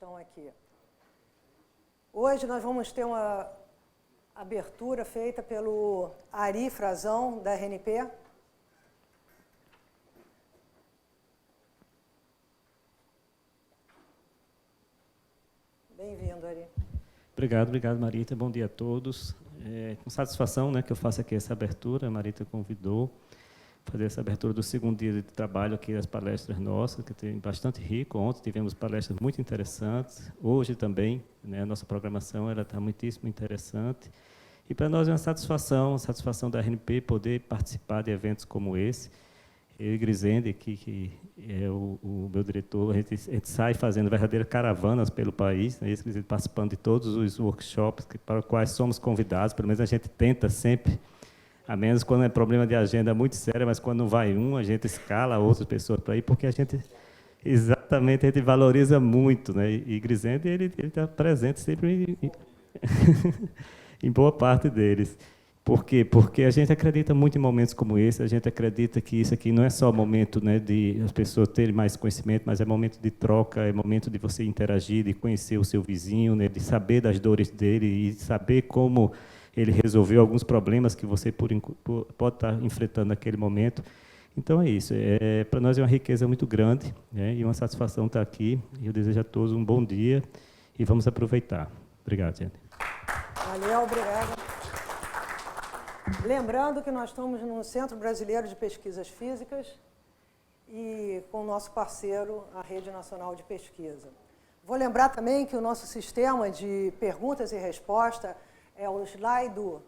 estão aqui. Hoje nós vamos ter uma abertura feita pelo Ari Frazão, da RNP. Bem-vindo, Ari. Obrigado, Marita. Bom dia a todos. Com satisfação, né, que eu faço aqui essa abertura. A Marita convidou para fazer essa abertura do segundo dia de trabalho aqui das palestras nossas, que tem bastante rico. Ontem tivemos palestras muito interessantes. Hoje também, né, a nossa programação está muitíssimo interessante. E para nós é uma satisfação da RNP poder participar de eventos como esse. Eu e Grisende, que é o meu diretor, a gente sai fazendo verdadeiras caravanas pelo país, né, participando de todos os workshops para os quais somos convidados. Pelo menos a gente tenta sempre, a menos quando é problema de agenda muito sério, mas quando não vai a gente escala outras pessoas para ir, porque a gente valoriza muito, né? E Grisende, ele está presente sempre em boa parte deles. Por quê? Porque a gente acredita muito em momentos como esse, a gente acredita que isso aqui não é só momento, né, de as pessoas terem mais conhecimento, mas é momento de troca, é momento de você interagir, de conhecer o seu vizinho, né, de saber das dores dele e saber como ele resolveu alguns problemas que você pode estar enfrentando naquele momento. Então é isso, para nós é uma riqueza muito grande, né, e uma satisfação estar aqui. Eu desejo a todos um bom dia e vamos aproveitar. Obrigado, gente. Valeu, obrigado. Lembrando que nós estamos no Centro Brasileiro de Pesquisas Físicas e com o nosso parceiro, a Rede Nacional de Pesquisa. Vou lembrar também que o nosso sistema de perguntas e respostas é o Slido,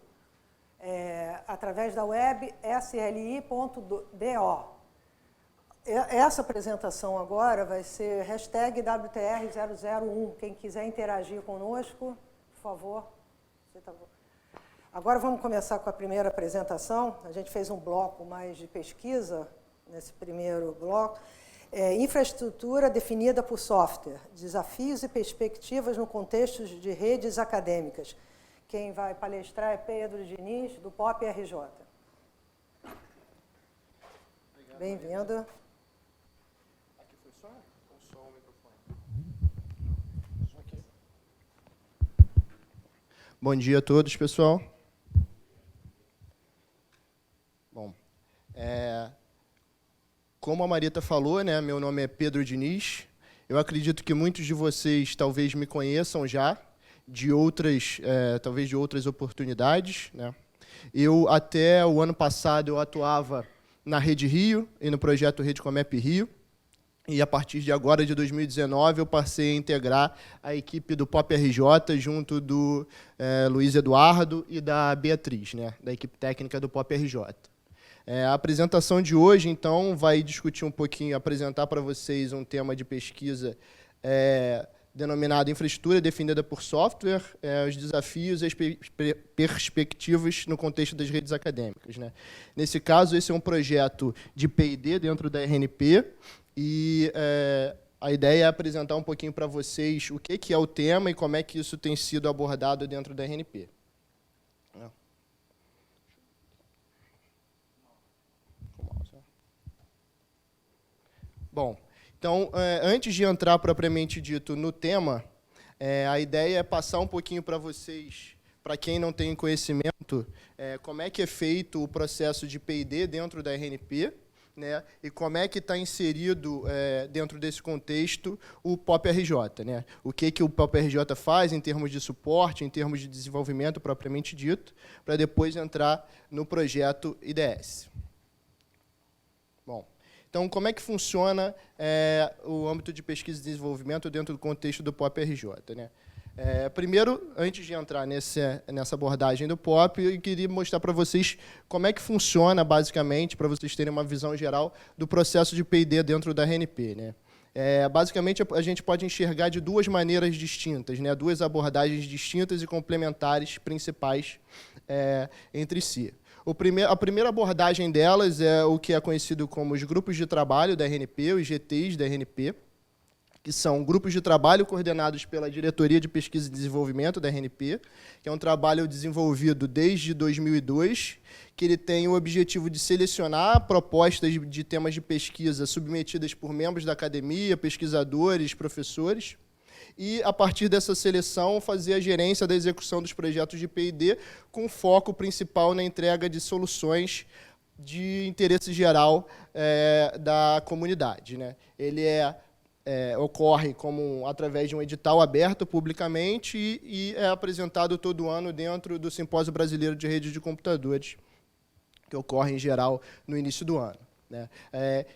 através da web sli.do. Essa apresentação agora vai ser #WTR001. Quem quiser interagir conosco, por favor. Agora vamos começar com a primeira apresentação. A gente fez um bloco mais de pesquisa nesse primeiro bloco. Infraestrutura definida por software, desafios e perspectivas no contexto de redes acadêmicas. Quem vai palestrar é Pedro Diniz, do POP RJ. Bem-vindo. Aqui foi só? Ou só o microfone? Só aqui. Bom dia a todos, pessoal. Bom, como a Marita falou, né, meu nome é Pedro Diniz. Eu acredito que muitos de vocês talvez me conheçam já, talvez de outras oportunidades, né? Até o ano passado, eu atuava na Rede Rio e no projeto Rede Comep Rio. E, a partir de agora, de 2019, eu passei a integrar a equipe do POP RJ junto do Luiz Eduardo e da Beatriz, né, da equipe técnica do POP RJ. A apresentação de hoje, então, vai discutir um pouquinho, apresentar para vocês um tema de pesquisa denominado Infraestrutura Definida por Software, os desafios e as perspectivas no contexto das redes acadêmicas, né? Nesse caso, esse é um projeto de P&D dentro da RNP, e a ideia é apresentar um pouquinho para vocês o que é o tema e como é que isso tem sido abordado dentro da RNP. Bom, então, antes de entrar propriamente dito no tema, a ideia é passar um pouquinho para vocês, para quem não tem conhecimento, como é que é feito o processo de P&D dentro da RNP, né, e como é que está inserido dentro desse contexto o POP RJ, né? O que o POP RJ faz em termos de suporte, em termos de desenvolvimento propriamente dito, para depois entrar no projeto IDS. Bom, então, como é que funciona o âmbito de pesquisa e desenvolvimento dentro do contexto do POP RJ, né? Primeiro, antes de entrar nessa abordagem do POP, eu queria mostrar para vocês como é que funciona, basicamente, para vocês terem uma visão geral do processo de P&D dentro da RNP, né? Basicamente, a gente pode enxergar de duas maneiras distintas, né? Duas abordagens distintas e complementares principais entre si. A primeira abordagem delas é o que é conhecido como os grupos de trabalho da RNP, os GTs da RNP, que são grupos de trabalho coordenados pela Diretoria de Pesquisa e Desenvolvimento da RNP, que é um trabalho desenvolvido desde 2002, que ele tem o objetivo de selecionar propostas de temas de pesquisa submetidas por membros da academia, pesquisadores, professores, e, a partir dessa seleção, fazer a gerência da execução dos projetos de P&D, com foco principal na entrega de soluções de interesse geral da comunidade, né? Ele ocorre através de um edital aberto publicamente e é apresentado todo ano dentro do Simpósio Brasileiro de Redes de Computadores, que ocorre, em geral, no início do ano, né?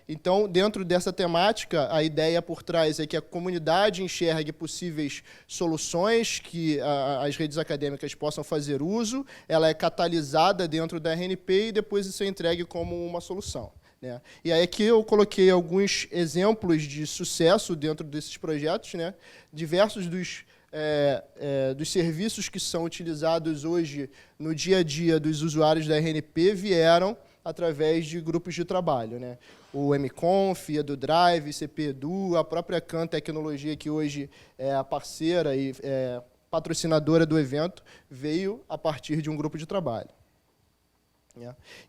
Então, dentro dessa temática, a ideia por trás é que a comunidade enxergue possíveis soluções que as redes acadêmicas possam fazer uso, ela é catalisada dentro da RNP e depois isso é entregue como uma solução, né? E aí aqui eu coloquei alguns exemplos de sucesso dentro desses projetos, né? Diversos dos serviços que são utilizados hoje no dia a dia dos usuários da RNP vieram através de grupos de trabalho, né? O MConf, EduDrive, CPEdu, a própria Khan Tecnologia, que hoje é a parceira e patrocinadora do evento, veio a partir de um grupo de trabalho.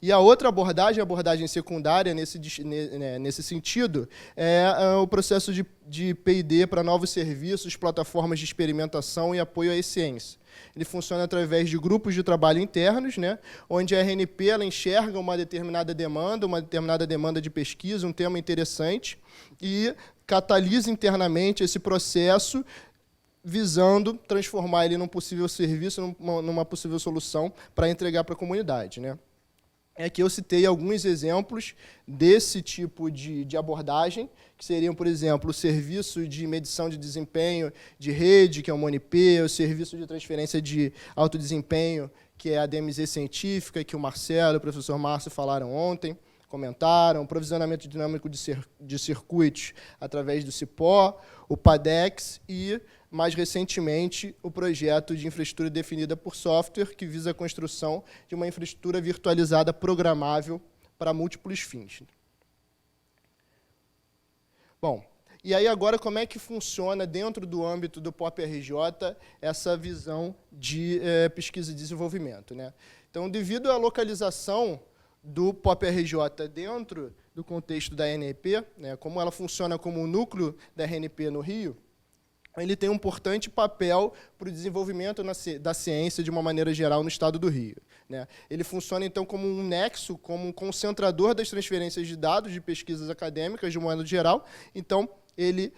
E a outra abordagem, a abordagem secundária, nesse sentido, é o processo de P&D para novos serviços, plataformas de experimentação e apoio à ciência. Ele funciona através de grupos de trabalho internos, né, onde a RNP ela enxerga uma determinada demanda de pesquisa, um tema interessante, e catalisa internamente esse processo, visando transformar ele num possível serviço, numa possível solução para entregar para a comunidade, né? Aqui eu citei alguns exemplos desse tipo de abordagem, que seriam, por exemplo, o serviço de medição de desempenho de rede, que é o MoniP, o serviço de transferência de alto desempenho, que é a DMZ científica, que o Marcelo e o professor Márcio falaram ontem, comentaram, o provisionamento dinâmico de circuitos através do CIPO, o PADEX e, mais recentemente, o projeto de infraestrutura definida por software, que visa a construção de uma infraestrutura virtualizada programável para múltiplos fins. Bom, e aí agora como é que funciona dentro do âmbito do POP-RJ essa visão de pesquisa e desenvolvimento, né? Então, devido à localização do POP-RJ dentro do contexto da RNP, né, como ela funciona como o núcleo da RNP no Rio, ele tem um importante papel para o desenvolvimento da ciência de uma maneira geral no estado do Rio, né? Ele funciona, então, como um nexo, como um concentrador das transferências de dados de pesquisas acadêmicas, de um modo geral. Então, ele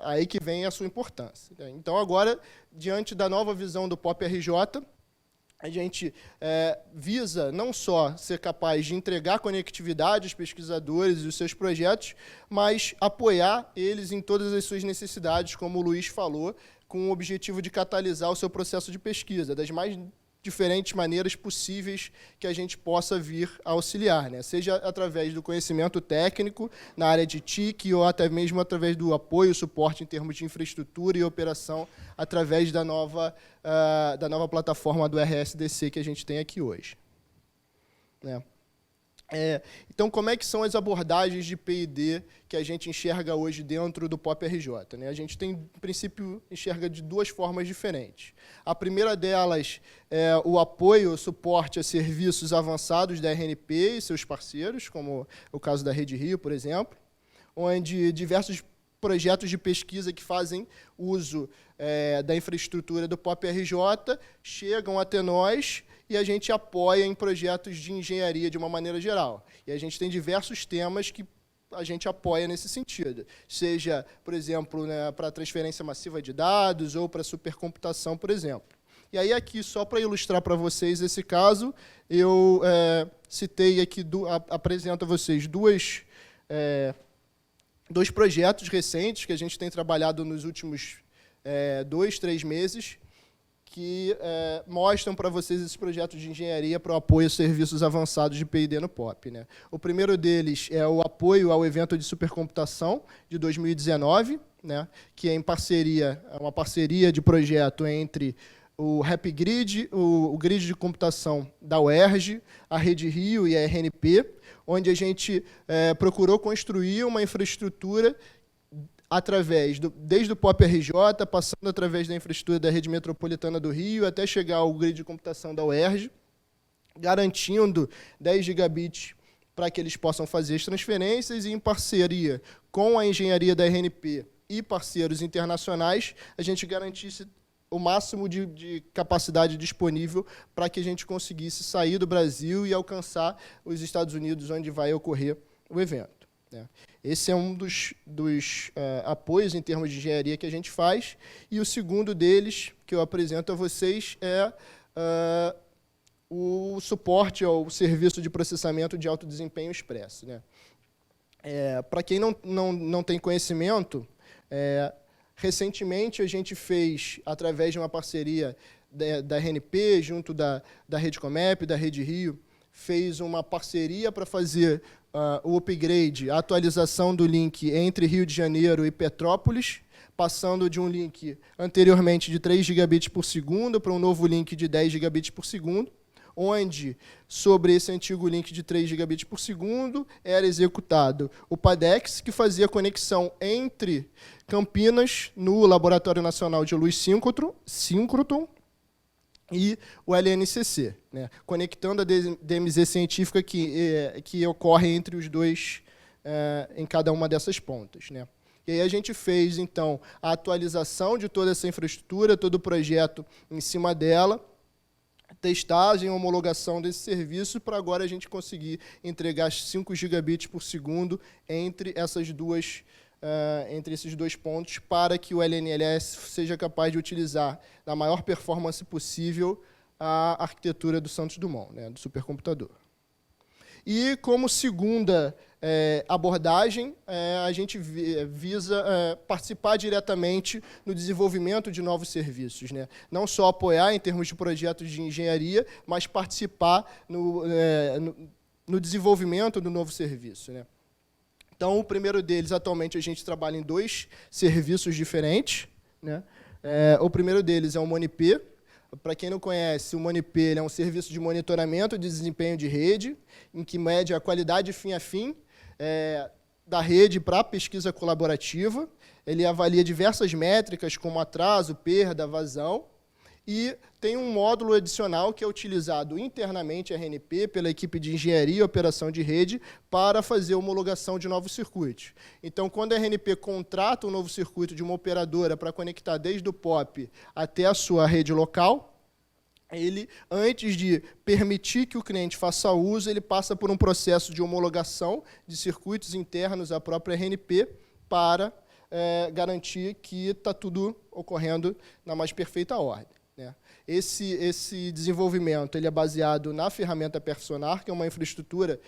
aí que vem a sua importância, né? Então, agora, diante da nova visão do POP-RJ, a gente visa não só ser capaz de entregar conectividade aos pesquisadores e os seus projetos, mas apoiar eles em todas as suas necessidades, como o Luiz falou, com o objetivo de catalisar o seu processo de pesquisa, das mais diferentes maneiras possíveis que a gente possa vir a auxiliar, né? Seja através do conhecimento técnico na área de TIC ou até mesmo através do apoio e suporte em termos de infraestrutura e operação através da nova plataforma do RSDC que a gente tem aqui hoje, né? Então, como é que são as abordagens de P&D que a gente enxerga hoje dentro do POP-RJ, né? A gente tem, em princípio, enxerga de duas formas diferentes. A primeira delas é o apoio, o suporte a serviços avançados da RNP e seus parceiros, como o caso da Rede Rio, por exemplo, onde diversos projetos de pesquisa que fazem uso da infraestrutura do POP-RJ chegam até nós e a gente apoia em projetos de engenharia de uma maneira geral. E a gente tem diversos temas que a gente apoia nesse sentido, seja, por exemplo, né, para transferência massiva de dados ou para supercomputação, por exemplo. E aí aqui, só para ilustrar para vocês esse caso, eu citei aqui, apresento a vocês dois projetos recentes que a gente tem trabalhado nos últimos 2, 3 meses, que mostram para vocês esses projetos de engenharia para o apoio a serviços avançados de P&D no POP, né? O primeiro deles é o apoio ao evento de supercomputação de 2019, né, que é uma parceria de projeto entre o RapGrid, o Grid de Computação da UERJ, a Rede Rio e a RNP, onde a gente procurou construir uma infraestrutura desde o POP-RJ, passando através da infraestrutura da Rede Metropolitana do Rio, até chegar ao Grid de Computação da UERJ, garantindo 10 gigabits para que eles possam fazer as transferências, e em parceria com a engenharia da RNP e parceiros internacionais, a gente garantisse o máximo de capacidade disponível para que a gente conseguisse sair do Brasil e alcançar os Estados Unidos, onde vai ocorrer o evento, né? Esse é um dos apoios em termos de engenharia que a gente faz, e o segundo deles, que eu apresento a vocês, é o suporte ao serviço de processamento de alto desempenho expresso, né? Para quem não tem conhecimento, recentemente a gente fez, através de uma parceria da RNP, junto da Rede Comep, da Rede Rio, fez uma parceria para fazer o upgrade, a atualização do link entre Rio de Janeiro e Petrópolis, passando de um link anteriormente de 3 gigabits por segundo para um novo link de 10 gigabits por segundo, onde, sobre esse antigo link de 3 gigabits por segundo, era executado o PADEX, que fazia conexão entre Campinas, no Laboratório Nacional de Luz Síncroton, e o LNCC, né, conectando a DMZ científica que ocorre entre os dois em cada uma dessas pontas, né. E aí a gente fez, então, a atualização de toda essa infraestrutura, todo o projeto em cima dela, testagem, homologação desse serviço, para agora a gente conseguir entregar 5 gigabits por segundo entre esses dois pontos, para que o LNLS seja capaz de utilizar, na maior performance possível, a arquitetura do Santos Dumont, né, do supercomputador. E, como segunda abordagem, a gente visa participar diretamente no desenvolvimento de novos serviços, né? Não só apoiar em termos de projetos de engenharia, mas participar no desenvolvimento do novo serviço, né? Então, o primeiro deles, atualmente, a gente trabalha em 2 serviços diferentes, né? O primeiro deles é o MoniP. Para quem não conhece, o MoniP é um serviço de monitoramento de desempenho de rede, em que mede a qualidade fim a fim da rede para a pesquisa colaborativa. Ele avalia diversas métricas, como atraso, perda, vazão, e tem um módulo adicional que é utilizado internamente a RNP pela equipe de engenharia e operação de rede para fazer a homologação de novos circuitos. Então, quando a RNP contrata um novo circuito de uma operadora para conectar desde o POP até a sua rede local, ele, antes de permitir que o cliente faça uso, ele passa por um processo de homologação de circuitos internos à própria RNP para garantir que está tudo ocorrendo na mais perfeita ordem, né? Esse desenvolvimento ele é baseado na ferramenta Personar, que é uma infraestrutura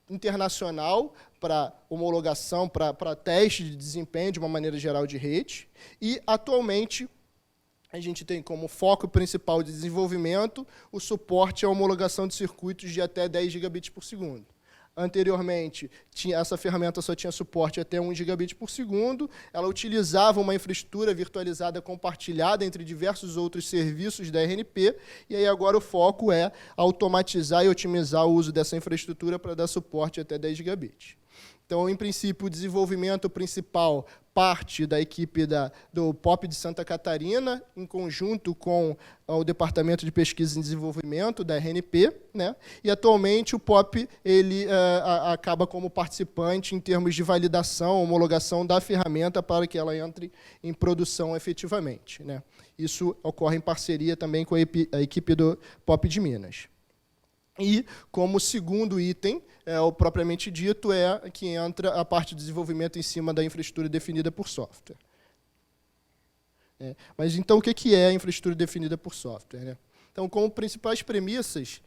internacional para homologação, para teste de desempenho de uma maneira geral de rede, e, atualmente, a gente tem como foco principal de desenvolvimento o suporte à homologação de circuitos de até 10 gigabits por segundo. Anteriormente, essa ferramenta só tinha suporte até 1 gigabit por segundo, ela utilizava uma infraestrutura virtualizada compartilhada entre diversos outros serviços da RNP, e aí agora o foco é automatizar e otimizar o uso dessa infraestrutura para dar suporte até 10 gigabits. Então, em princípio, o desenvolvimento principal parte da equipe do POP de Santa Catarina, em conjunto com o Departamento de Pesquisa e Desenvolvimento da RNP, né? E, atualmente, o POP ele, acaba como participante em termos de validação, homologação da ferramenta para que ela entre em produção efetivamente, né? Isso ocorre em parceria também com a equipe do POP de Minas. E, como segundo item, o propriamente dito, é que entra a parte de desenvolvimento em cima da infraestrutura definida por software. Mas, então, o que é a infraestrutura definida por software, né? Então, como principais premissas,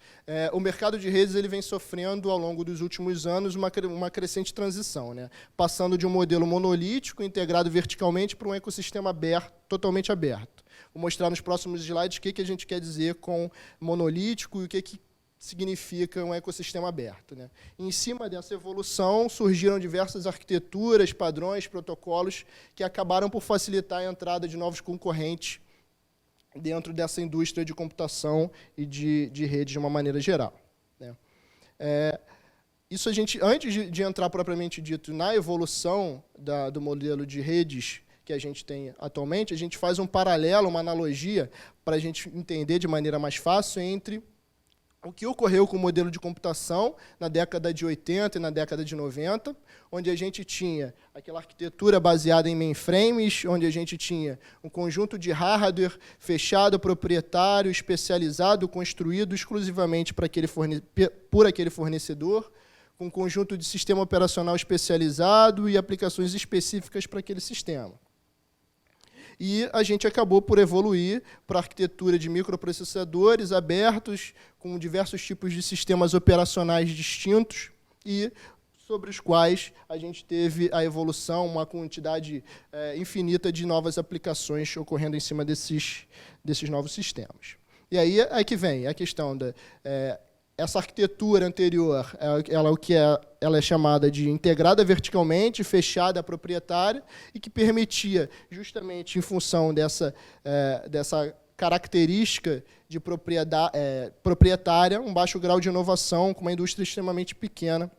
o mercado de redes ele vem sofrendo, ao longo dos últimos anos, uma crescente transição, né? Passando de um modelo monolítico, integrado verticalmente, para um ecossistema aberto, totalmente aberto. Vou mostrar nos próximos slides o que a gente quer dizer com monolítico e o que significa um ecossistema aberto, né? Em cima dessa evolução, surgiram diversas arquiteturas, padrões, protocolos que acabaram por facilitar a entrada de novos concorrentes dentro dessa indústria de computação e de rede de uma maneira geral, né? Isso a gente, antes de entrar propriamente dito na evolução do modelo de redes que a gente tem atualmente, a gente faz um paralelo, uma analogia, para a gente entender de maneira mais fácil entre o que ocorreu com o modelo de computação na década de 80 e na década de 90, onde a gente tinha aquela arquitetura baseada em mainframes, onde a gente tinha um conjunto de hardware fechado, proprietário, especializado, construído exclusivamente por aquele fornecedor, com um conjunto de sistema operacional especializado e aplicações específicas para aquele sistema. E a gente acabou por evoluir para a arquitetura de microprocessadores abertos, com diversos tipos de sistemas operacionais distintos, e sobre os quais a gente teve a evolução, uma quantidade infinita de novas aplicações ocorrendo em cima desses novos sistemas. E aí é que vem a questão da... essa arquitetura anterior, ela é chamada de integrada verticalmente, fechada proprietária, e que permitia, justamente em função dessa característica de proprietária, um baixo grau de inovação, com uma indústria extremamente pequena,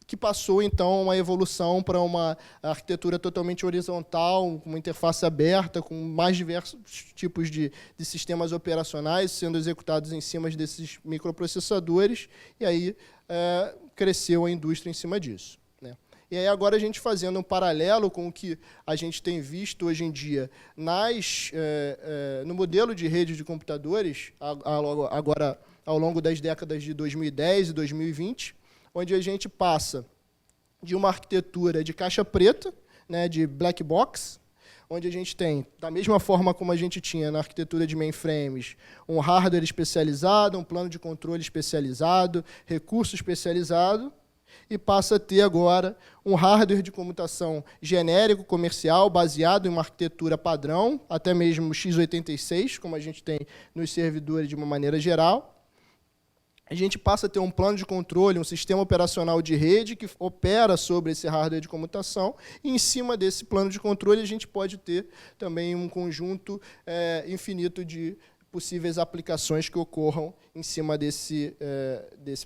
que passou, então, uma evolução para uma arquitetura totalmente horizontal, com uma interface aberta, com mais diversos tipos de sistemas operacionais sendo executados em cima desses microprocessadores, e aí cresceu a indústria em cima disso, né? E aí agora a gente fazendo um paralelo com o que a gente tem visto hoje em dia no modelo de rede de computadores, agora ao longo das décadas de 2010 e 2020, onde a gente passa de uma arquitetura de caixa preta, né, de black box, onde a gente tem, da mesma forma como a gente tinha na arquitetura de mainframes, um hardware especializado, um plano de controle especializado, recurso especializado, e passa a ter agora um hardware de computação genérico, comercial, baseado em uma arquitetura padrão, até mesmo x86, como a gente tem nos servidores de uma maneira geral. A gente passa a ter um plano de controle, um sistema operacional de rede que opera sobre esse hardware de computação, e em cima desse plano de controle a gente pode ter também um conjunto infinito de possíveis aplicações que ocorram em cima desse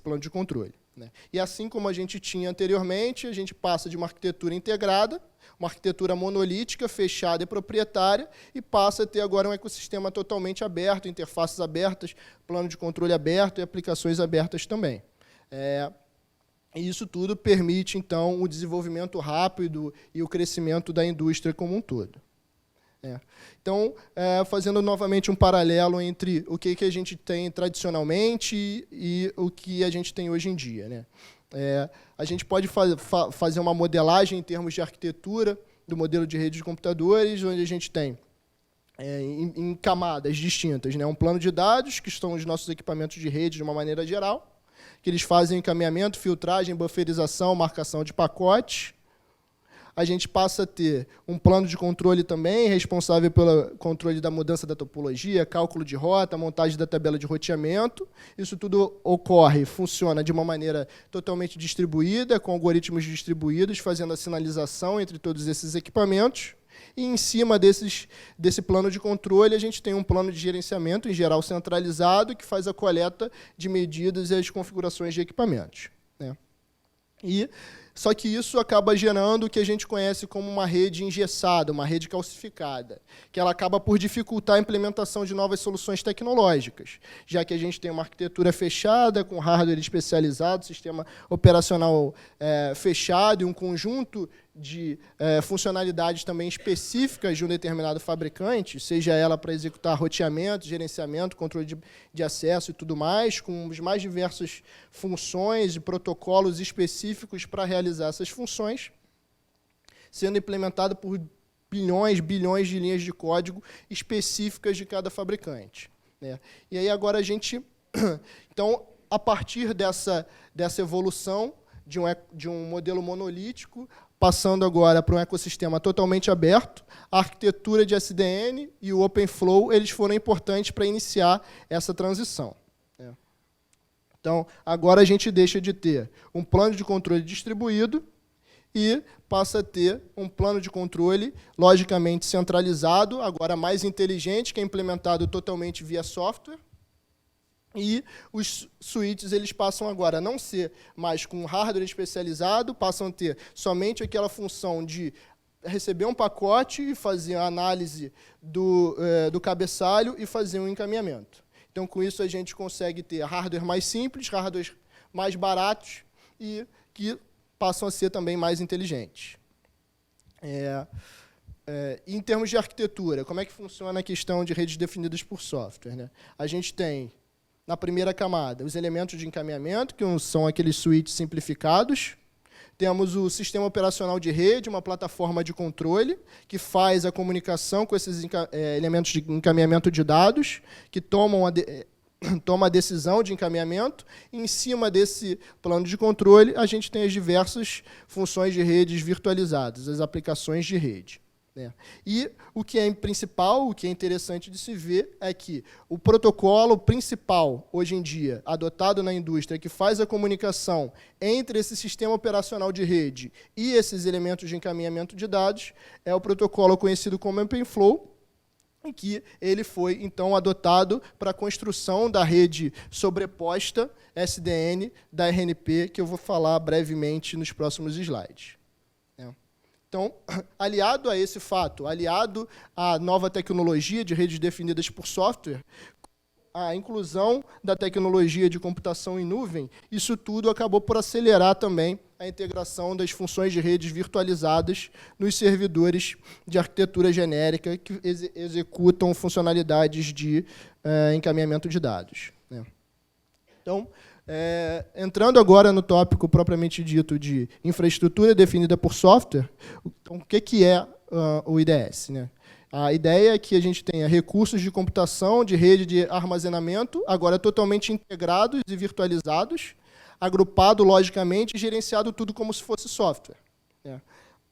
plano de controle, né? E assim como a gente tinha anteriormente, a gente passa de uma arquitetura integrada, uma arquitetura monolítica, fechada e proprietária, e passa a ter agora um ecossistema totalmente aberto, interfaces abertas, plano de controle aberto e aplicações abertas também. E isso tudo permite, então, o desenvolvimento rápido e o crescimento da indústria como um todo. Então, fazendo novamente um paralelo entre o que a gente tem tradicionalmente e o que a gente tem hoje em dia, né? A gente pode fazer uma modelagem em termos de arquitetura do modelo de rede de computadores, onde a gente tem, em camadas distintas, né, um plano de dados, que estão os nossos equipamentos de rede de uma maneira geral, que eles fazem encaminhamento, filtragem, bufferização, marcação de pacotes. A gente passa a ter um plano de controle também, responsável pelo controle da mudança da topologia, cálculo de rota, montagem da tabela de roteamento. Isso tudo funciona de uma maneira totalmente distribuída, com algoritmos distribuídos, fazendo a sinalização entre todos esses equipamentos. E, em cima desse plano de controle, a gente tem um plano de gerenciamento, em geral centralizado, que faz a coleta de medidas e as configurações de equipamentos, né? Só que isso acaba gerando o que a gente conhece como uma rede engessada, uma rede calcificada, que ela acaba por dificultar a implementação de novas soluções tecnológicas, já que a gente tem uma arquitetura fechada, com hardware especializado, sistema operacional fechado e um conjunto de funcionalidades também específicas de um determinado fabricante, seja ela para executar roteamento, gerenciamento, controle de acesso e tudo mais, com as mais diversas funções e protocolos específicos para realizar essas funções, sendo implementado por bilhões de linhas de código específicas de cada fabricante, né? E aí agora a gente... Então, a partir dessa evolução de um modelo monolítico, passando agora para um ecossistema totalmente aberto, a arquitetura de SDN e o OpenFlow eles foram importantes para iniciar essa transição, né? Então, agora a gente deixa de ter um plano de controle distribuído e passa a ter um plano de controle logicamente centralizado, agora mais inteligente, que é implementado totalmente via software. E os switches eles passam agora a não ser mais com hardware especializado, passam a ter somente aquela função de receber um pacote e fazer a análise do cabeçalho e fazer um encaminhamento. Então, com isso, a gente consegue ter hardware mais simples, hardware mais baratos e que passam a ser também mais inteligentes. Em termos de arquitetura, como é que funciona a questão de redes definidas por software, né? A gente tem, na primeira camada, os elementos de encaminhamento, que são aqueles switches simplificados. Temos o sistema operacional de rede, uma plataforma de controle, que faz a comunicação com esses elementos de encaminhamento de dados, que toma a decisão de encaminhamento. E, em cima desse plano de controle, a gente tem as diversas funções de redes virtualizadas, as aplicações de rede. E o que é principal, o que é interessante de se ver, é que o protocolo principal, hoje em dia, adotado na indústria, que faz a comunicação entre esse sistema operacional de rede e esses elementos de encaminhamento de dados, é o protocolo conhecido como OpenFlow, em que ele foi, então, adotado para a construção da rede sobreposta SDN da RNP, que eu vou falar brevemente nos próximos slides. Então, aliado a esse fato, aliado à nova tecnologia de redes definidas por software, a inclusão da tecnologia de computação em nuvem, isso tudo acabou por acelerar também a integração das funções de redes virtualizadas nos servidores de arquitetura genérica que executam funcionalidades de encaminhamento de dados. Então, entrando agora no tópico propriamente dito de infraestrutura definida por software, então, o que é o IDS? Né? A ideia é que a gente tenha recursos de computação, de rede de armazenamento, agora totalmente integrados e virtualizados, agrupado logicamente e gerenciado tudo como se fosse software. Né?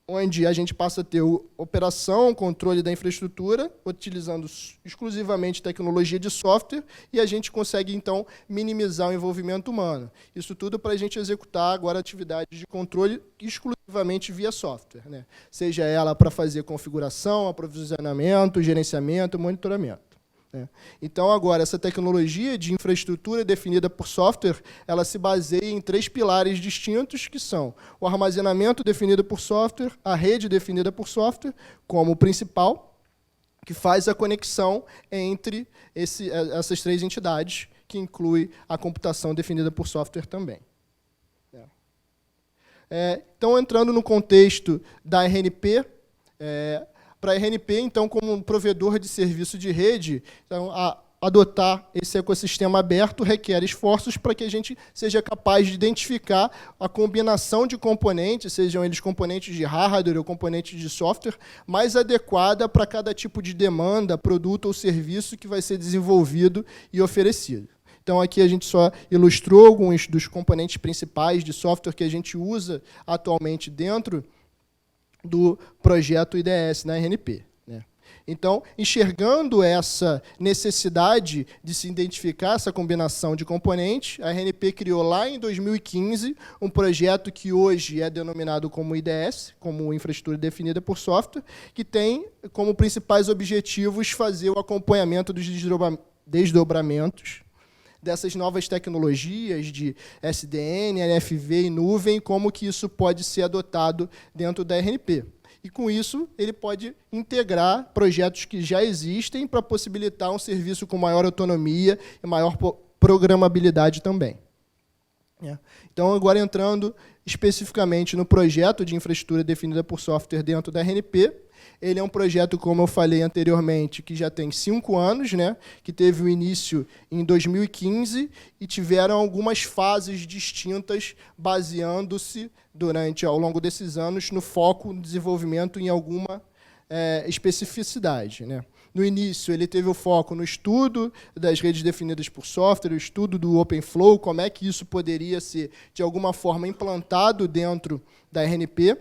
Onde a gente passa a ter operação, controle da infraestrutura, utilizando exclusivamente tecnologia de software, e a gente consegue, então, minimizar o envolvimento humano. Isso tudo para a gente executar agora atividades de controle exclusivamente via software, né? Seja ela para fazer configuração, aprovisionamento, gerenciamento, monitoramento. Então, agora, essa tecnologia de infraestrutura definida por software, ela se baseia em 3 pilares distintos, que são o armazenamento definido por software, a rede definida por software, como o principal, que faz a conexão entre essas 3 entidades, que inclui a computação definida por software também. Então, entrando no contexto da RNP, para a RNP, então, como um provedor de serviço de rede, então, adotar esse ecossistema aberto requer esforços para que a gente seja capaz de identificar a combinação de componentes, sejam eles componentes de hardware ou componentes de software, mais adequada para cada tipo de demanda, produto ou serviço que vai ser desenvolvido e oferecido. Então, aqui a gente só ilustrou alguns dos componentes principais de software que a gente usa atualmente dentro do projeto IDS na RNP. Né? Então, enxergando essa necessidade de se identificar essa combinação de componentes, a RNP criou lá em 2015 um projeto que hoje é denominado como IDS, como Infraestrutura Definida por Software, que tem como principais objetivos fazer o acompanhamento dos desdobramentos dessas novas tecnologias de SDN, NFV e nuvem, como que isso pode ser adotado dentro da RNP. E, com isso, ele pode integrar projetos que já existem para possibilitar um serviço com maior autonomia e maior programabilidade também. Então, agora entrando especificamente no projeto de infraestrutura definida por software dentro da RNP, ele é um projeto, como eu falei anteriormente, que já tem 5 anos, né, que teve o início em 2015 e tiveram algumas fases distintas, baseando-se, ao longo desses anos, no foco no desenvolvimento em alguma especificidade. Né. No início, ele teve o foco no estudo das redes definidas por software, o estudo do OpenFlow, como é que isso poderia ser, de alguma forma, implantado dentro da RNP.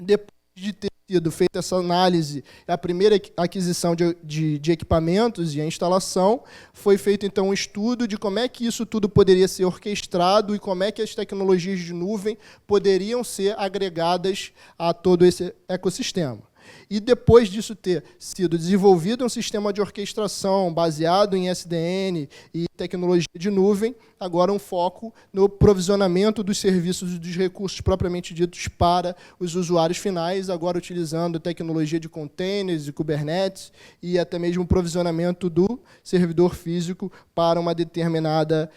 Depois de ter sido feita essa análise, a primeira aquisição de equipamentos e a instalação, foi feito, então, um estudo de como é que isso tudo poderia ser orquestrado e como é que as tecnologias de nuvem poderiam ser agregadas a todo esse ecossistema. E depois disso ter sido desenvolvido um sistema de orquestração baseado em SDN e tecnologia de nuvem, agora um foco no provisionamento dos serviços e dos recursos propriamente ditos para os usuários finais, agora utilizando tecnologia de containers e Kubernetes e até mesmo o provisionamento do servidor físico para uma determinada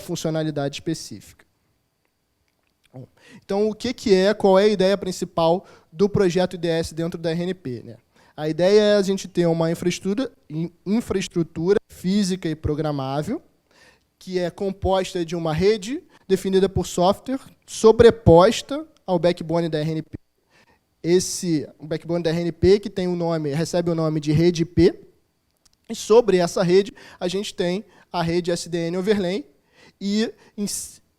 funcionalidade específica. Então, qual é a ideia principal do projeto IDS dentro da RNP, né? A ideia é a gente ter uma infraestrutura física e programável, que é composta de uma rede definida por software, sobreposta ao backbone da RNP. O backbone da RNP que recebe o nome de rede IP, e sobre essa rede a gente tem a rede SDN Overlay, e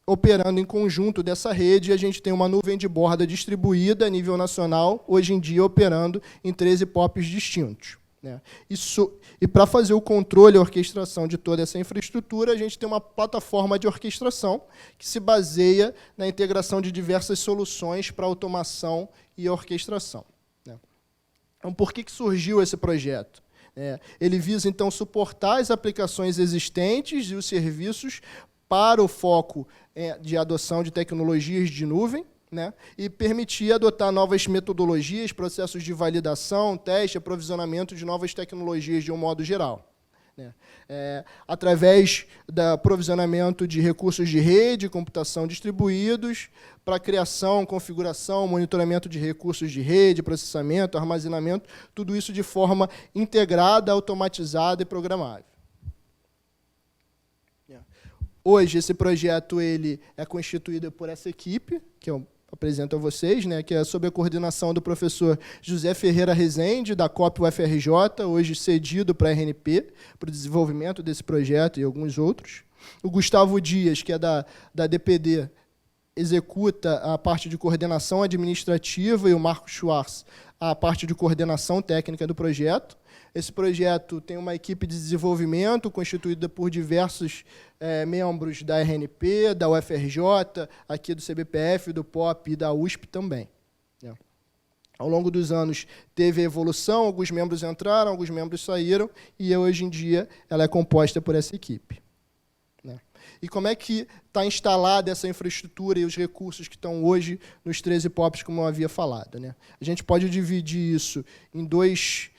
operando em conjunto dessa rede, a gente tem uma nuvem de borda distribuída a nível nacional, hoje em dia operando em 13 POPs distintos, né? E para fazer o controle e a orquestração de toda essa infraestrutura, a gente tem uma plataforma de orquestração que se baseia na integração de diversas soluções para automação e orquestração, né? Então, por que surgiu esse projeto? Ele visa, então, suportar as aplicações existentes e os serviços para o foco de adoção de tecnologias de nuvem, né, e permitir adotar novas metodologias, processos de validação, teste, aprovisionamento de novas tecnologias de um modo geral, né. Através do aprovisionamento de recursos de rede, computação distribuídos, para criação, configuração, monitoramento de recursos de rede, processamento, armazenamento, tudo isso de forma integrada, automatizada e programável. Hoje, esse projeto ele é constituído por essa equipe, que eu apresento a vocês, né, que é sob a coordenação do professor José Ferreira Rezende, da COP UFRJ, hoje cedido para a RNP, para o desenvolvimento desse projeto e alguns outros. O Gustavo Dias, que é da DPD, executa a parte de coordenação administrativa, e o Marco Schwartz a parte de coordenação técnica do projeto. Esse projeto tem uma equipe de desenvolvimento constituída por diversos membros da RNP, da UFRJ, aqui do CBPF, do POP e da USP também. Ao longo dos anos teve evolução, alguns membros entraram, alguns membros saíram, e hoje em dia ela é composta por essa equipe. E como é que está instalada essa infraestrutura e os recursos que estão hoje nos 13 POPs, como eu havia falado, né? A gente pode dividir isso em dois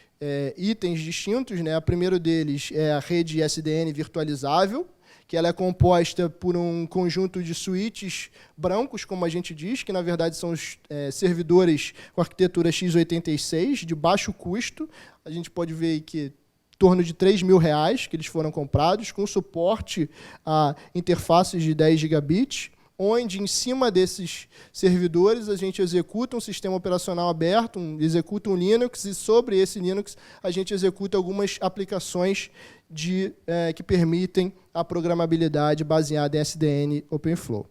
itens distintos, né? O primeiro deles é a rede SDN virtualizável, que ela é composta por um conjunto de switches brancos, como a gente diz, que na verdade são os servidores com arquitetura x86, de baixo custo. A gente pode ver que torno de R$3.000 que eles foram comprados, com suporte a interfaces de 10 gigabits, onde, em cima desses servidores, a gente executa um sistema operacional aberto, executa um Linux, e sobre esse Linux a gente executa algumas aplicações que permitem a programabilidade baseada em SDN OpenFlow.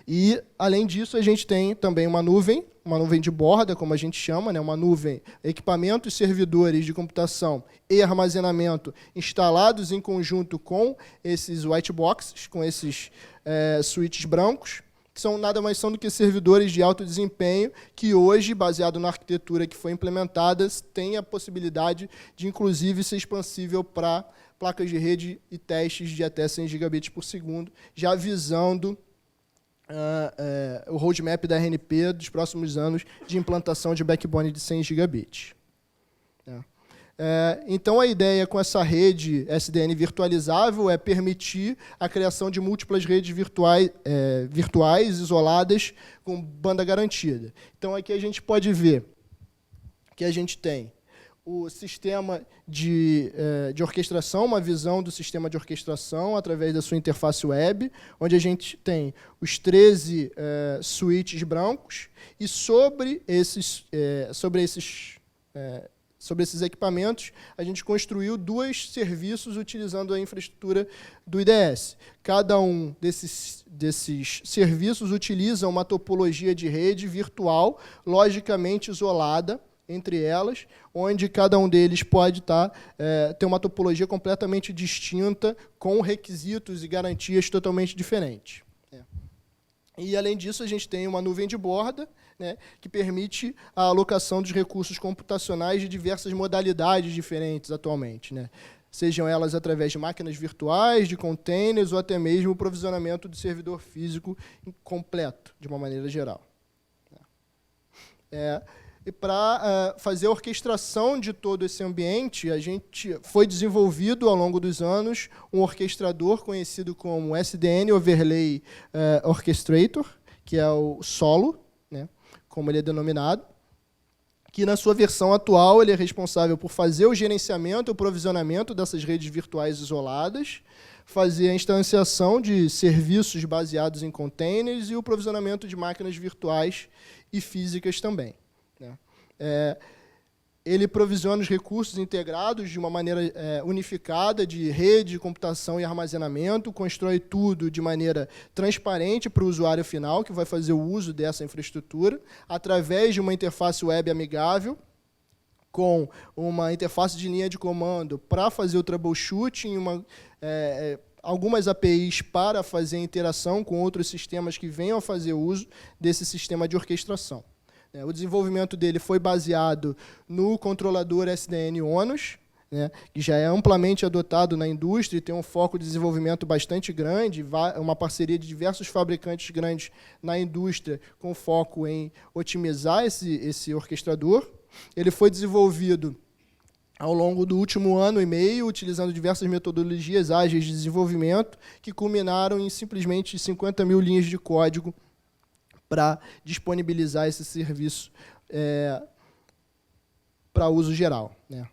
E, além disso, a gente tem também uma nuvem de borda, como a gente chama, né? Uma nuvem, equipamentos, servidores de computação e armazenamento instalados em conjunto com esses white boxes, com esses switches brancos, que nada mais são do que servidores de alto desempenho, que hoje, baseado na arquitetura que foi implementada, tem a possibilidade de, inclusive, ser expansível para placas de rede e testes de até 100 gigabits por segundo, já visando o roadmap da RNP dos próximos anos de implantação de backbone de 100 gigabits. Então, a ideia com essa rede SDN virtualizável é permitir a criação de múltiplas redes virtuais isoladas com banda garantida. Então, aqui a gente pode ver que a gente tem o sistema de orquestração, uma visão do sistema de orquestração através da sua interface web, onde a gente tem os 13 switches brancos, e sobre esses equipamentos, a gente construiu 2 serviços utilizando a infraestrutura do IDS. Cada um desses serviços utiliza uma topologia de rede virtual, logicamente isolada entre elas, onde cada um deles pode ter uma topologia completamente distinta, com requisitos e garantias totalmente diferentes. E, além disso, a gente tem uma nuvem de borda, né, que permite a alocação dos recursos computacionais de diversas modalidades diferentes atualmente, né, sejam elas através de máquinas virtuais, de containers, ou até mesmo o provisionamento do servidor físico completo, de uma maneira geral. E para fazer a orquestração de todo esse ambiente, foi desenvolvido, ao longo dos anos, um orquestrador conhecido como SDN Overlay Orchestrator, que é o Solo, né, como ele é denominado, que, na sua versão atual, ele é responsável por fazer o gerenciamento e o provisionamento dessas redes virtuais isoladas, fazer a instanciação de serviços baseados em containers e o provisionamento de máquinas virtuais e físicas também, né. Ele provisiona os recursos integrados de uma maneira unificada de rede, computação e armazenamento, constrói tudo de maneira transparente para o usuário final, que vai fazer o uso dessa infraestrutura, através de uma interface web amigável, com uma interface de linha de comando para fazer o troubleshooting, algumas APIs para fazer a interação com outros sistemas que venham a fazer uso desse sistema de orquestração. O desenvolvimento dele foi baseado no controlador SDN ONOS, né, que já é amplamente adotado na indústria e tem um foco de desenvolvimento bastante grande, uma parceria de diversos fabricantes grandes na indústria com foco em otimizar esse orquestrador. Ele foi desenvolvido ao longo do último ano e meio, utilizando diversas metodologias ágeis de desenvolvimento, que culminaram em simplesmente 50 mil linhas de código para disponibilizar esse serviço para uso geral, né.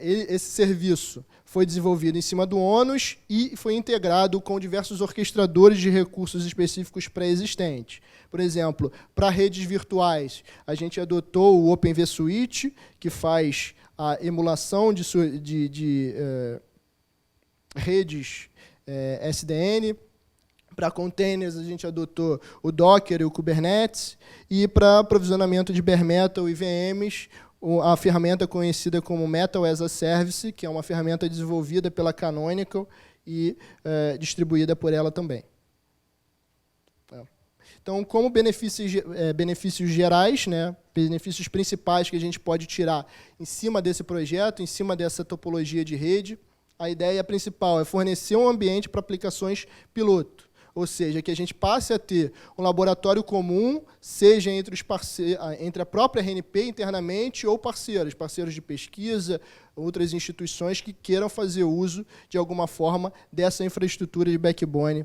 Esse serviço foi desenvolvido em cima do ONOS e foi integrado com diversos orquestradores de recursos específicos pré-existentes. Por exemplo, para redes virtuais, a gente adotou o OpenVSuite, que faz a emulação de redes SDN. Para containers, a gente adotou o Docker e o Kubernetes, e para provisionamento de bare metal e VMs, a ferramenta conhecida como Metal as a Service, que é uma ferramenta desenvolvida pela Canonical e distribuída por ela também. Então, como benefícios gerais, né, benefícios principais que a gente pode tirar em cima desse projeto, em cima dessa topologia de rede, a ideia principal é fornecer um ambiente para aplicações piloto. Ou seja, que a gente passe a ter um laboratório comum, seja entre a própria RNP internamente ou parceiros de pesquisa, outras instituições que queiram fazer uso, de alguma forma, dessa infraestrutura de backbone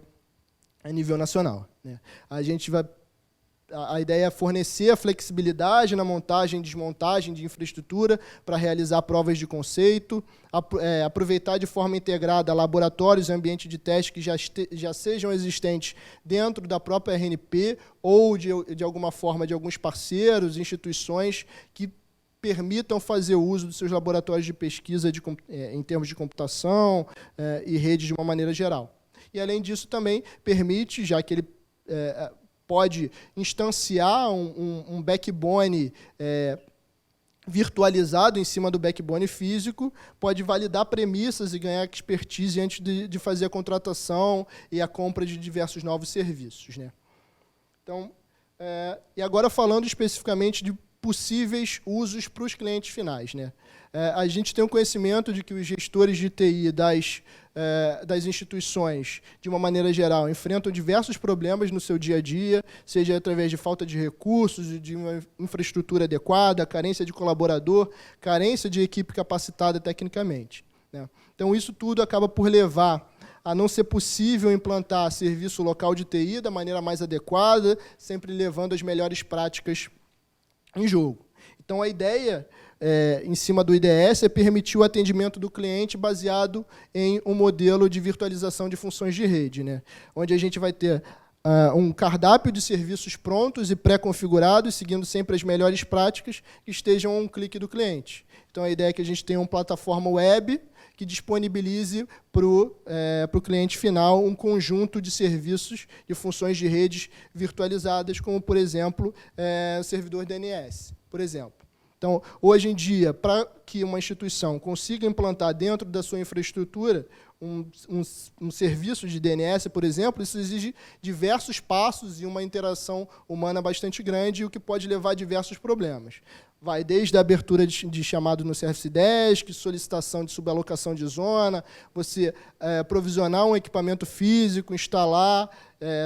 a nível nacional, né. A ideia é fornecer a flexibilidade na montagem e desmontagem de infraestrutura para realizar provas de conceito, aproveitar de forma integrada laboratórios e ambiente de teste que já sejam existentes dentro da própria RNP ou, de alguma forma, de alguns parceiros, instituições que permitam fazer uso dos seus laboratórios de pesquisa em termos de computação e rede de uma maneira geral. E, além disso, também permite, já que ele pode instanciar um backbone virtualizado em cima do backbone físico, pode validar premissas e ganhar expertise antes de fazer a contratação e a compra de diversos novos serviços, né. Então, e agora falando especificamente de possíveis usos para os clientes finais, né. A gente tem um conhecimento de que os gestores de TI das instituições, de uma maneira geral, enfrentam diversos problemas no seu dia a dia, seja através de falta de recursos, de uma infraestrutura adequada, carência de colaborador, carência de equipe capacitada tecnicamente, né. Então, isso tudo acaba por levar a não ser possível implantar serviço local de TI da maneira mais adequada, sempre levando as melhores práticas em jogo. Então, a ideia em cima do IDS é permitir o atendimento do cliente baseado em um modelo de virtualização de funções de rede, né, onde a gente vai ter um cardápio de serviços prontos e pré-configurados, seguindo sempre as melhores práticas que estejam a um clique do cliente. Então, a ideia é que a gente tenha uma plataforma web que disponibilize para o cliente final um conjunto de serviços e funções de redes virtualizadas, como, por exemplo, o servidor DNS, por exemplo. Então, hoje em dia, para que uma instituição consiga implantar dentro da sua infraestrutura um serviço de DNS, por exemplo, isso exige diversos passos e uma interação humana bastante grande, o que pode levar a diversos problemas. Vai desde a abertura de chamado no Service Desk, solicitação de subalocação de zona, você provisionar um equipamento físico, instalar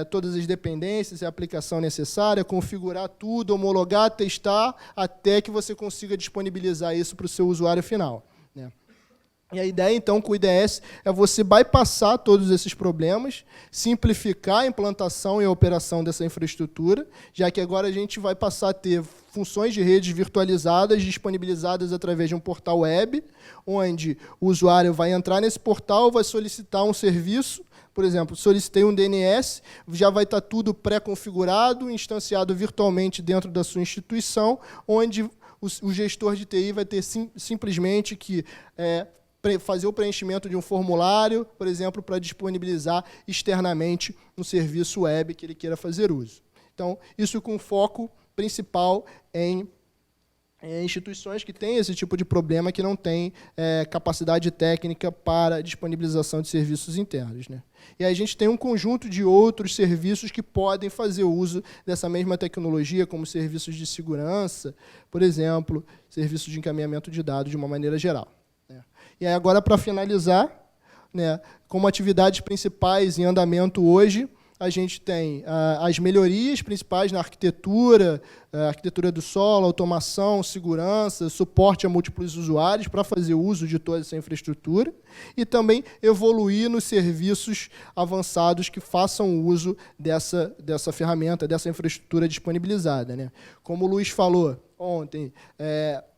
todas as dependências e a aplicação necessária, configurar tudo, homologar, testar, até que você consiga disponibilizar isso para o seu usuário final, né? E a ideia, então, com o IDS é você bypassar todos esses problemas, simplificar a implantação e a operação dessa infraestrutura, já que agora a gente vai passar a ter funções de redes virtualizadas, disponibilizadas através de um portal web, onde o usuário vai entrar nesse portal, vai solicitar um serviço. Por exemplo, solicitei um DNS, já vai estar tudo pré-configurado, instanciado virtualmente dentro da sua instituição, onde o gestor de TI vai ter simplesmente que fazer o preenchimento de um formulário, por exemplo, para disponibilizar externamente um serviço web que ele queira fazer uso. Então, isso com foco principal em instituições que têm esse tipo de problema, que não têm capacidade técnica para disponibilização de serviços internos, né? E aí a gente tem um conjunto de outros serviços que podem fazer uso dessa mesma tecnologia, como serviços de segurança, por exemplo, serviços de encaminhamento de dados de uma maneira geral, né? E aí agora, para finalizar, né, como atividades principais em andamento hoje, a gente tem as melhorias principais na arquitetura, arquitetura do solo, automação, segurança, suporte a múltiplos usuários para fazer uso de toda essa infraestrutura, e também evoluir nos serviços avançados que façam uso dessa ferramenta, dessa infraestrutura disponibilizada, né? Como o Luiz falou ontem,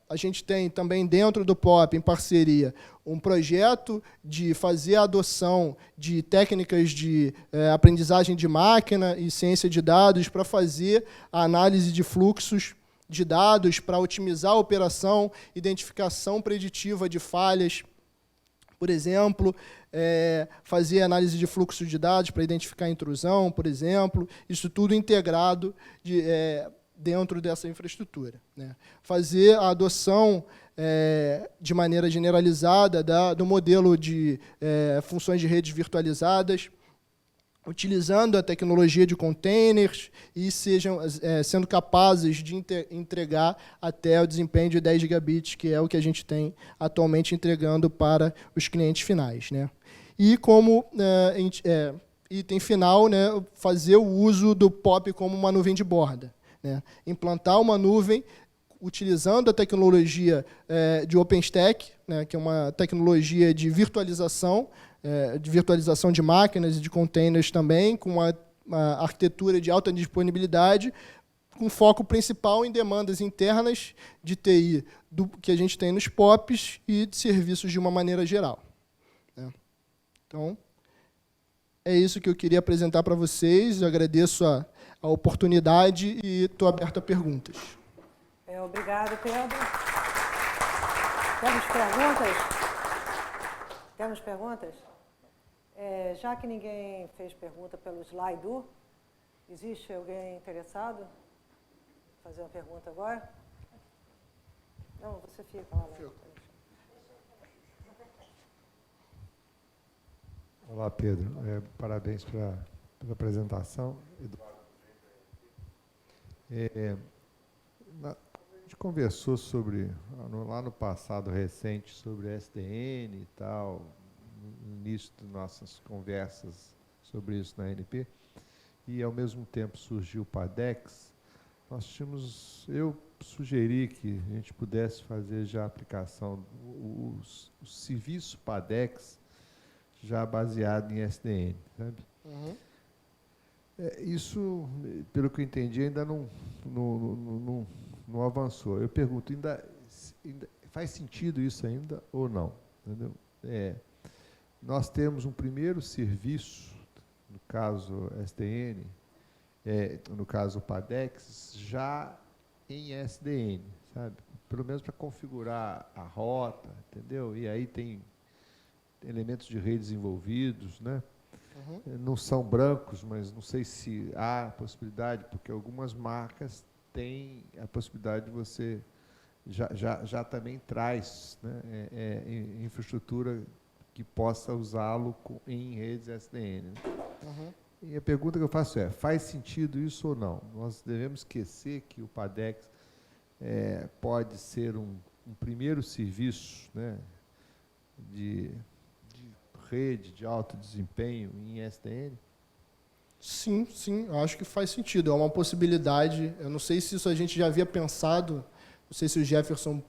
a gente tem também dentro do POP, em parceria, um projeto de fazer a adoção de técnicas de aprendizagem de máquina e ciência de dados para fazer a análise de fluxos de dados, para otimizar a operação, identificação preditiva de falhas, por exemplo, fazer análise de fluxo de dados para identificar intrusão, por exemplo, isso tudo integrado dentro dessa infraestrutura, né? Fazer a adoção de maneira generalizada do modelo de funções de redes virtualizadas, utilizando a tecnologia de containers e sendo capazes de entregar até o desempenho de 10 gigabits, que é o que a gente tem atualmente entregando para os clientes finais, né? E como item final, né, fazer o uso do POP como uma nuvem de borda, né? Implantar uma nuvem utilizando a tecnologia de OpenStack, né, que é uma tecnologia de virtualização de máquinas e de containers também, com uma arquitetura de alta disponibilidade, com foco principal em demandas internas de TI que a gente tem nos POPs e de serviços de uma maneira geral, né? Então, é isso que eu queria apresentar para vocês. Eu agradeço a oportunidade e estou aberto a perguntas. Obrigado, Pedro. Temos perguntas? Temos perguntas? Já que ninguém fez pergunta pelo Slido, existe alguém interessado em fazer uma pergunta agora? Não, você fica lá. Olá, Pedro. Parabéns pela apresentação. A gente conversou lá no passado recente sobre SDN e tal, no início de nossas conversas sobre isso na ANP, e ao mesmo tempo surgiu o PADEX. Eu sugeri que a gente pudesse fazer já a aplicação, o serviço PADEX já baseado em SDN, sabe? Uhum. Isso, pelo que eu entendi, ainda não avançou. Eu pergunto, ainda faz sentido isso ainda ou não? Entendeu? Nós temos um primeiro serviço, no caso SDN, no caso PADEX, já em SDN, sabe? Pelo menos para configurar a rota, entendeu? E aí tem elementos de redes envolvidos, né? Uhum. Não são brancos, mas não sei se há possibilidade, porque algumas marcas têm a possibilidade de você já também traz, né, infraestrutura que possa usá-lo em redes SDN. Né? Uhum. E a pergunta que eu faço é, faz sentido isso ou não? Nós devemos esquecer que o PADEX pode ser um primeiro serviço, né, de rede de alto desempenho em SDN? Sim, acho que faz sentido. É uma possibilidade. Eu não sei se isso a gente já havia pensado, não sei se o Jefferson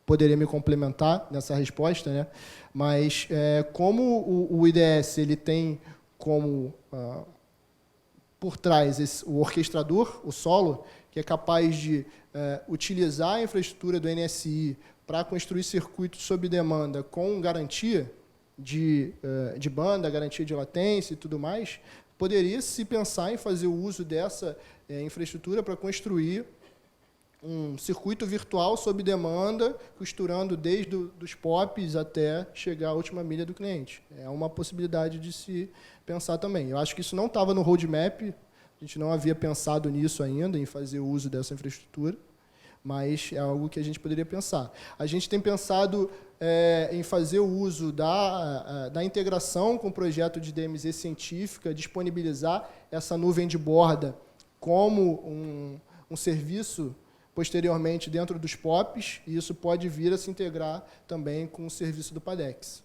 poderia me complementar nessa resposta, né? Mas como o IDS ele tem como por trás o orquestrador, o solo, que é capaz de utilizar a infraestrutura do NSI para construir circuitos sob demanda com garantia de banda, garantia de latência e tudo mais, poderia se pensar em fazer o uso dessa infraestrutura para construir um circuito virtual sob demanda, costurando desde os POPs até chegar à última milha do cliente. É uma possibilidade de se pensar também. Eu acho que isso não estava no roadmap, a gente não havia pensado nisso ainda, em fazer o uso dessa infraestrutura, mas é algo que a gente poderia pensar. A gente tem pensado em fazer o uso da integração com o projeto de DMZ científica, disponibilizar essa nuvem de borda como um serviço posteriormente dentro dos POPs, e isso pode vir a se integrar também com o serviço do PADEX.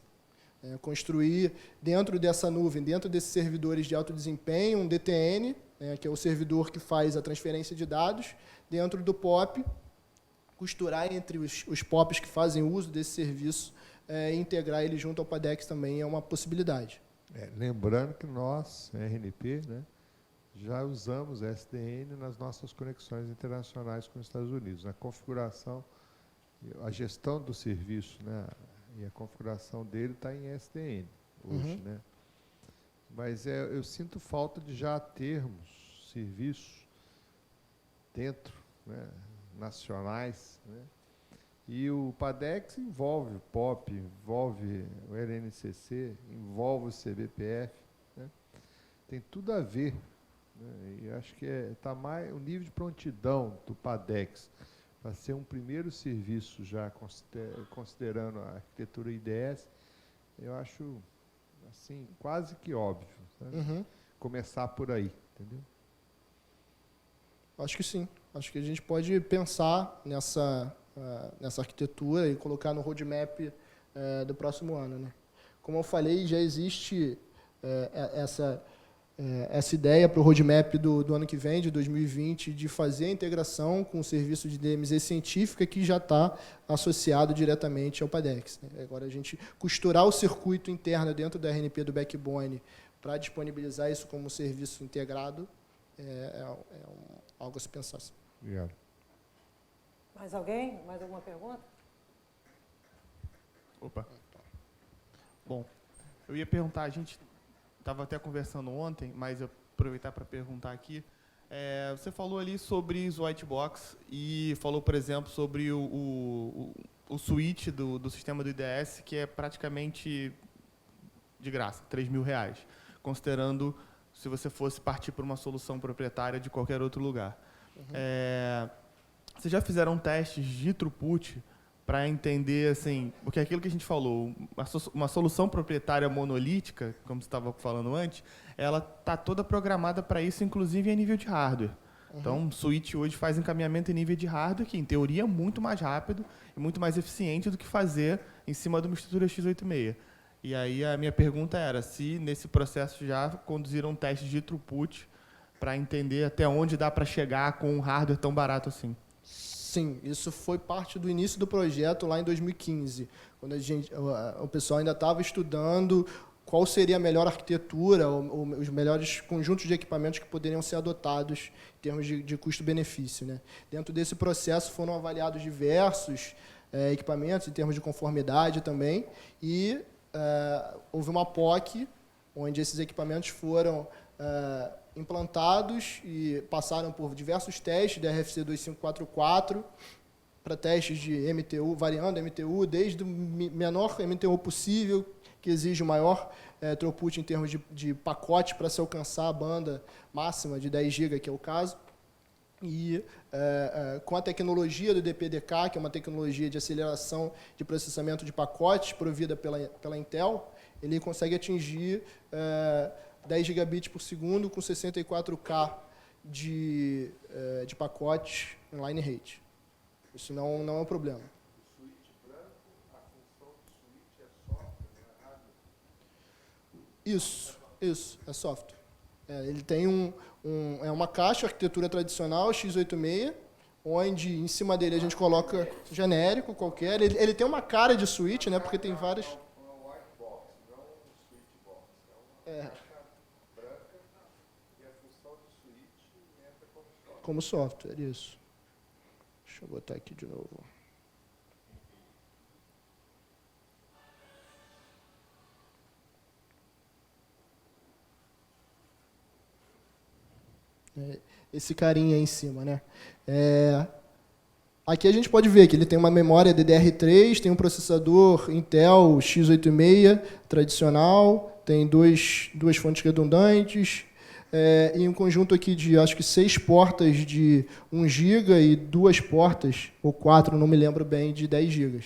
Construir dentro dessa nuvem, dentro desses servidores de alto desempenho, um DTN, que é o servidor que faz a transferência de dados, dentro do POP, costurar entre os POPs que fazem uso desse serviço e integrar ele junto ao PADEX também é uma possibilidade. Lembrando que nós, RNP, né, já usamos SDN nas nossas conexões internacionais com os Estados Unidos. Na configuração, a gestão do serviço, né, e a configuração dele está em SDN hoje. Né? Mas eu sinto falta de já termos serviços dentro, né, nacionais, né? E o PADEX envolve o POP, envolve o LNCC, envolve o CBPF, né? Tem tudo a ver, né? E acho que está mais o nível de prontidão do PADEX para ser um primeiro serviço já considerando a arquitetura IDS, eu acho assim quase que óbvio, sabe? Começar por aí, entendeu? Acho que sim. Acho que a gente pode pensar nessa arquitetura e colocar no roadmap do próximo ano. Né? Como eu falei, já existe essa ideia para o roadmap do ano que vem, de 2020, de fazer a integração com o serviço de DMZ científica que já está associado diretamente ao PADEX. Né? Agora, a gente costurar o circuito interno dentro da RNP do backbone para disponibilizar isso como serviço integrado algo a se pensar. Obrigado. Mais alguém? Mais alguma pergunta? Opa. Bom, eu ia perguntar, a gente estava até conversando ontem, mas eu aproveitar para perguntar aqui. Você falou ali sobre os white box e falou, por exemplo, sobre o switch do sistema do IDS, que é praticamente de graça, R$3.000, considerando se você fosse partir por uma solução proprietária de qualquer outro lugar. Vocês já fizeram testes de throughput para entender, assim, porque é aquilo que a gente falou, uma solução proprietária monolítica, como você estava falando antes, ela está toda programada para isso, inclusive em nível de hardware. Então, o switch hoje faz encaminhamento em nível de hardware, que, em teoria, é muito mais rápido e muito mais eficiente do que fazer em cima de uma estrutura x86. E aí a minha pergunta era se, nesse processo, já conduziram testes de throughput para entender até onde dá para chegar com um hardware tão barato assim. Sim, isso foi parte do início do projeto lá em 2015, quando o pessoal ainda estava estudando qual seria a melhor arquitetura, os melhores conjuntos de equipamentos que poderiam ser adotados em termos de custo-benefício. Né? Dentro desse processo foram avaliados diversos equipamentos em termos de conformidade também, e houve uma POC, onde esses equipamentos foram implantados e passaram por diversos testes da RFC 2544 para testes de MTU, variando MTU desde o menor MTU possível, que exige o maior throughput em termos de pacote para se alcançar a banda máxima de 10 GB, que é o caso, E com a tecnologia do DPDK, que é uma tecnologia de aceleração de processamento de pacotes provida pela Intel, ele consegue atingir 10 gigabits por segundo com 64K de pacotes em line rate. Isso não é um problema. O switch branco, a função do switch é software, não é hardware? Isso, é software. Ele tem uma caixa, arquitetura tradicional, x86, onde em cima dele a gente coloca genérico qualquer. Ele tem uma cara de switch, né, porque tem várias... Uma white box, não um switch box. É uma caixa branca e a função do switch entra como software. Como software, isso. Deixa eu botar aqui de novo. Esse carinha aí em cima, né? Aqui a gente pode ver que ele tem uma memória DDR3, tem um processador Intel x86 tradicional, tem duas fontes redundantes, e um conjunto aqui de, acho que 6 portas de 1 GB e 2 portas, ou 4, não me lembro bem, de 10 GB.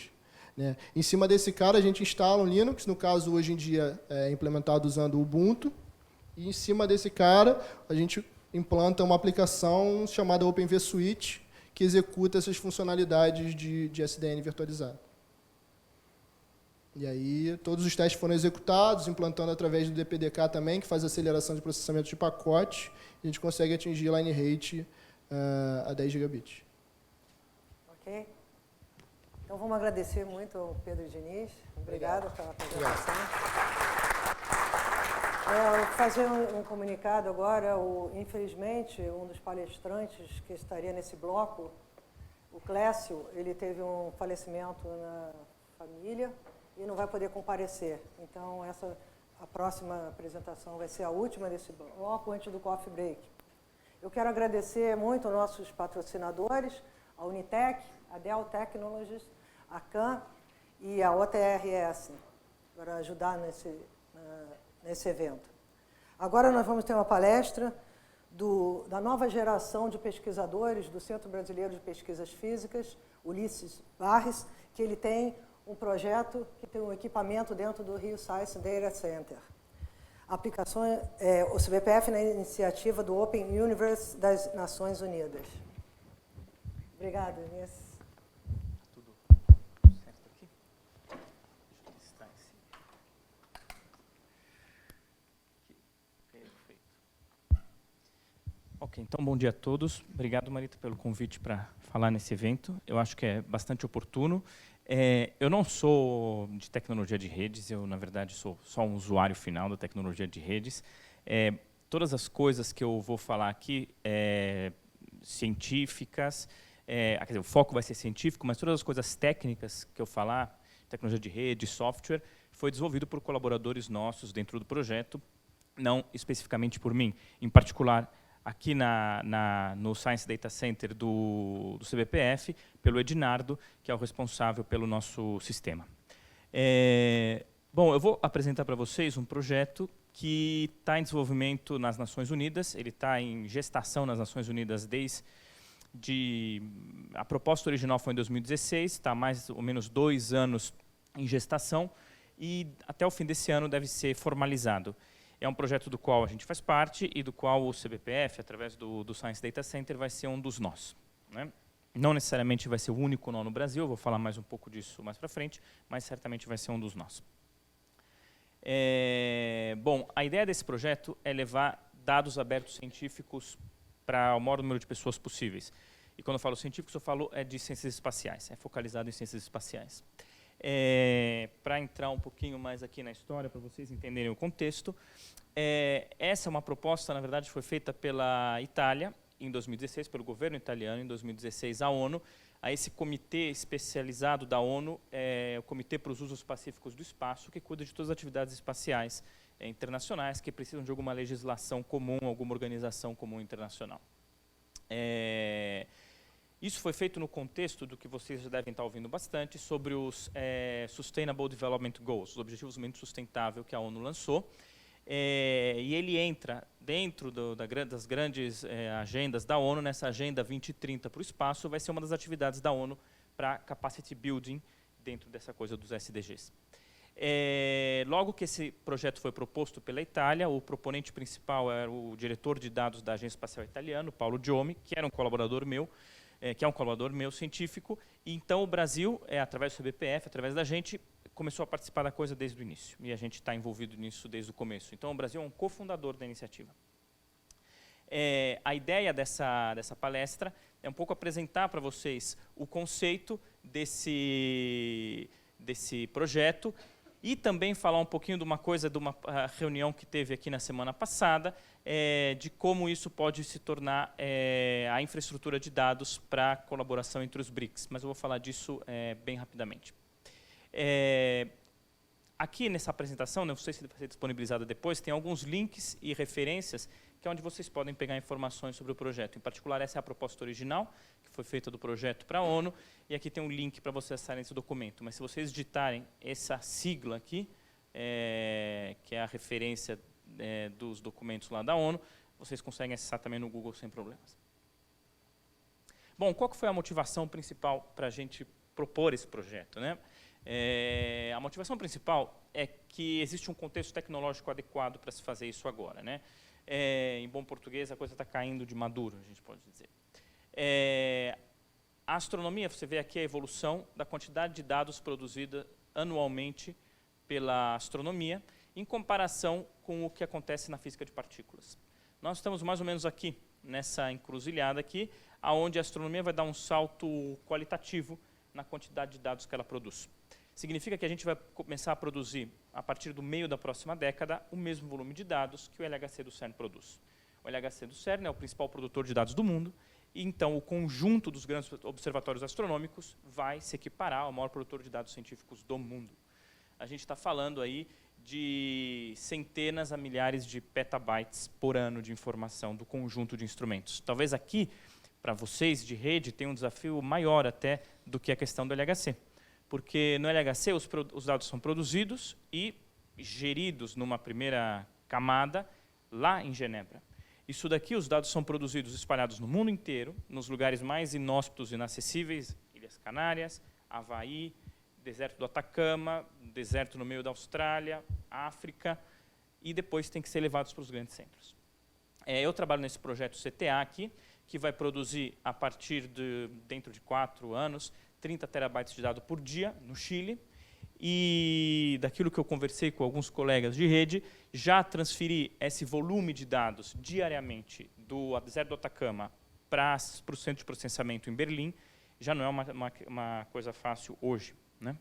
Né? Em cima desse cara a gente instala um Linux, no caso hoje em dia é implementado usando o Ubuntu, e em cima desse cara a gente implanta uma aplicação chamada OpenVSwitch, que executa essas funcionalidades de SDN virtualizado. E aí, todos os testes foram executados, implantando através do DPDK também, que faz aceleração de processamento de pacote, e a gente consegue atingir line rate a 10 gigabits. Ok? Então, vamos agradecer muito ao Pedro Diniz. Obrigado pela apresentação. Eu vou fazer um comunicado agora. Infelizmente, um dos palestrantes que estaria nesse bloco, o Clécio, ele teve um falecimento na família e não vai poder comparecer. Então, a próxima apresentação vai ser a última desse bloco, antes do coffee break. Eu quero agradecer muito aos nossos patrocinadores, a Unitec, a Dell Technologies, a CAN e a OTRS, para ajudar nesse evento. Agora nós vamos ter uma palestra da nova geração de pesquisadores do Centro Brasileiro de Pesquisas Físicas, Ulisses Barres, que ele tem um projeto que tem um equipamento dentro do Rio Science Data Center. Aplicações, o CBPF na iniciativa do Open Universe das Nações Unidas. Obrigada, Inês. Tudo certo aqui? Deixa eu listar esse. Perfeito. Ok, então bom dia a todos. Obrigado, Marita, pelo convite para falar nesse evento. Eu acho que é bastante oportuno. Eu não sou de tecnologia de redes, eu, na verdade, sou só um usuário final da tecnologia de redes. Todas as coisas que eu vou falar aqui, científicas, quer dizer, o foco vai ser científico, mas todas as coisas técnicas que eu falar, tecnologia de rede, software, foi desenvolvido por colaboradores nossos dentro do projeto, não especificamente por mim. Em particular, aqui no Science Data Center do CBPF, pelo Ednardo, que é o responsável pelo nosso sistema. Bom, eu vou apresentar para vocês um projeto que está em desenvolvimento nas Nações Unidas, ele está em gestação nas Nações Unidas a proposta original foi em 2016, está há mais ou menos 2 anos em gestação, e até o fim desse ano deve ser formalizado. É um projeto do qual a gente faz parte e do qual o CBPF, através do Science Data Center, vai ser um dos nós. Né? Não necessariamente vai ser o único nó no Brasil, vou falar mais um pouco disso mais para frente, mas certamente vai ser um dos nós. Bom, a ideia desse projeto é levar dados abertos científicos para o maior número de pessoas possíveis. E quando eu falo científicos, eu falo de ciências espaciais, é focalizado em ciências espaciais. Para entrar um pouquinho mais aqui na história, para vocês entenderem o contexto, essa é uma proposta, na verdade, foi feita pela Itália, em 2016, pelo governo italiano, em 2016, a ONU, a esse comitê especializado da ONU, o Comitê para os Usos Pacíficos do Espaço, que cuida de todas as atividades espaciais internacionais que precisam de alguma legislação comum, alguma organização comum internacional. Isso foi feito no contexto do que vocês já devem estar ouvindo bastante, sobre os Sustainable Development Goals, os Objetivos de Desenvolvimento Sustentável que a ONU lançou. E ele entra dentro das grandes agendas da ONU, nessa Agenda 2030 para o espaço, vai ser uma das atividades da ONU para capacity building dentro dessa coisa dos SDGs. Logo que esse projeto foi proposto pela Itália, o proponente principal era o diretor de dados da Agência Espacial Italiana, Paolo Giomi, que era um colaborador meu, que é um colaborador meu científico, e então o Brasil, através do CBPF, através da gente, começou a participar da coisa desde o início, e a gente está envolvido nisso desde o começo. Então o Brasil é um cofundador da iniciativa. A ideia dessa palestra é um pouco apresentar para vocês o conceito desse projeto e também falar um pouquinho de uma coisa, de uma reunião que teve aqui na semana passada, de como isso pode se tornar a infraestrutura de dados para a colaboração entre os BRICS. Mas eu vou falar disso bem rapidamente. Aqui nessa apresentação, não sei se vai ser disponibilizada depois, tem alguns links e referências que é onde vocês podem pegar informações sobre o projeto. Em particular, essa é a proposta original, que foi feita do projeto para a ONU, e aqui tem um link para vocês acessarem esse documento. Mas se vocês digitarem essa sigla aqui, que é a referência dos documentos lá da ONU, vocês conseguem acessar também no Google sem problemas. Bom, qual que foi a motivação principal para a gente propor esse projeto, né? A motivação principal é que existe um contexto tecnológico adequado para se fazer isso agora, né? Em bom português, a coisa está caindo de maduro, a gente pode dizer. A astronomia, você vê aqui a evolução da quantidade de dados produzida anualmente pela astronomia, em comparação com o que acontece na física de partículas. Nós estamos mais ou menos aqui, nessa encruzilhada aqui, onde a astronomia vai dar um salto qualitativo na quantidade de dados que ela produz. Significa que a gente vai começar a produzir, a partir do meio da próxima década, o mesmo volume de dados que o LHC do CERN produz. O LHC do CERN é o principal produtor de dados do mundo, e então o conjunto dos grandes observatórios astronômicos vai se equiparar ao maior produtor de dados científicos do mundo. A gente está falando aí de centenas a milhares de petabytes por ano de informação do conjunto de instrumentos. Talvez aqui, para vocês de rede, tenha um desafio maior até do que a questão do LHC. Porque no LHC os dados são produzidos e geridos numa primeira camada lá em Genebra. Isso daqui, os dados são produzidos espalhados no mundo inteiro, nos lugares mais inóspitos e inacessíveis, Ilhas Canárias, Havaí, deserto do Atacama, deserto no meio da Austrália, África, e depois tem que ser levados para os grandes centros. Eu trabalho nesse projeto CTA aqui, que vai produzir, a partir dentro de 4 anos, 30 terabytes de dados por dia no Chile, e daquilo que eu conversei com alguns colegas de rede, já transferi esse volume de dados diariamente do deserto do Atacama para o centro de processamento em Berlim, já não é uma coisa fácil hoje, né?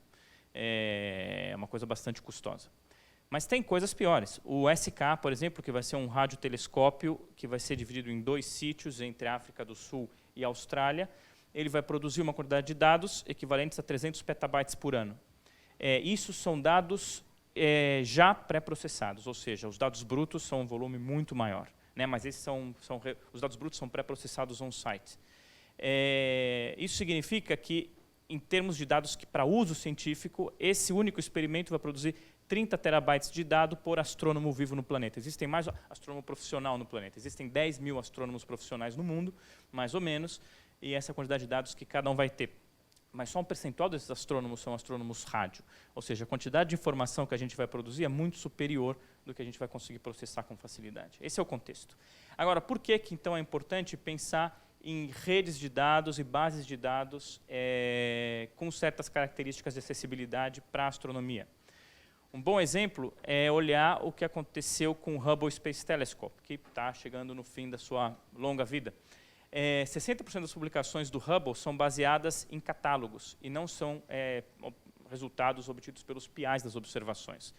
É uma coisa bastante custosa. Mas tem coisas piores. O SK, por exemplo, que vai ser um radiotelescópio que vai ser dividido em 2 sítios entre a África do Sul e a Austrália, ele vai produzir uma quantidade de dados equivalentes a 300 petabytes por ano. Isso são dados já pré-processados, ou seja, os dados brutos são um volume muito maior, né? Mas esses os dados brutos são pré-processados on-site. Isso significa que, em termos de dados que para uso científico, esse único experimento vai produzir 30 terabytes de dado por astrônomo vivo no planeta. Existem mais astrônomo profissional no planeta. Existem 10 mil astrônomos profissionais no mundo, mais ou menos, e essa é a quantidade de dados que cada um vai ter. Mas só um percentual desses astrônomos são astrônomos rádio. Ou seja, a quantidade de informação que a gente vai produzir é muito superior do que a gente vai conseguir processar com facilidade. Esse é o contexto. Agora, por que então é importante pensar em redes de dados e bases de dados com certas características de acessibilidade para a astronomia? Um bom exemplo é olhar o que aconteceu com o Hubble Space Telescope, que está chegando no fim da sua longa vida. 60% das publicações do Hubble são baseadas em catálogos e não são resultados obtidos pelos PIs das observações.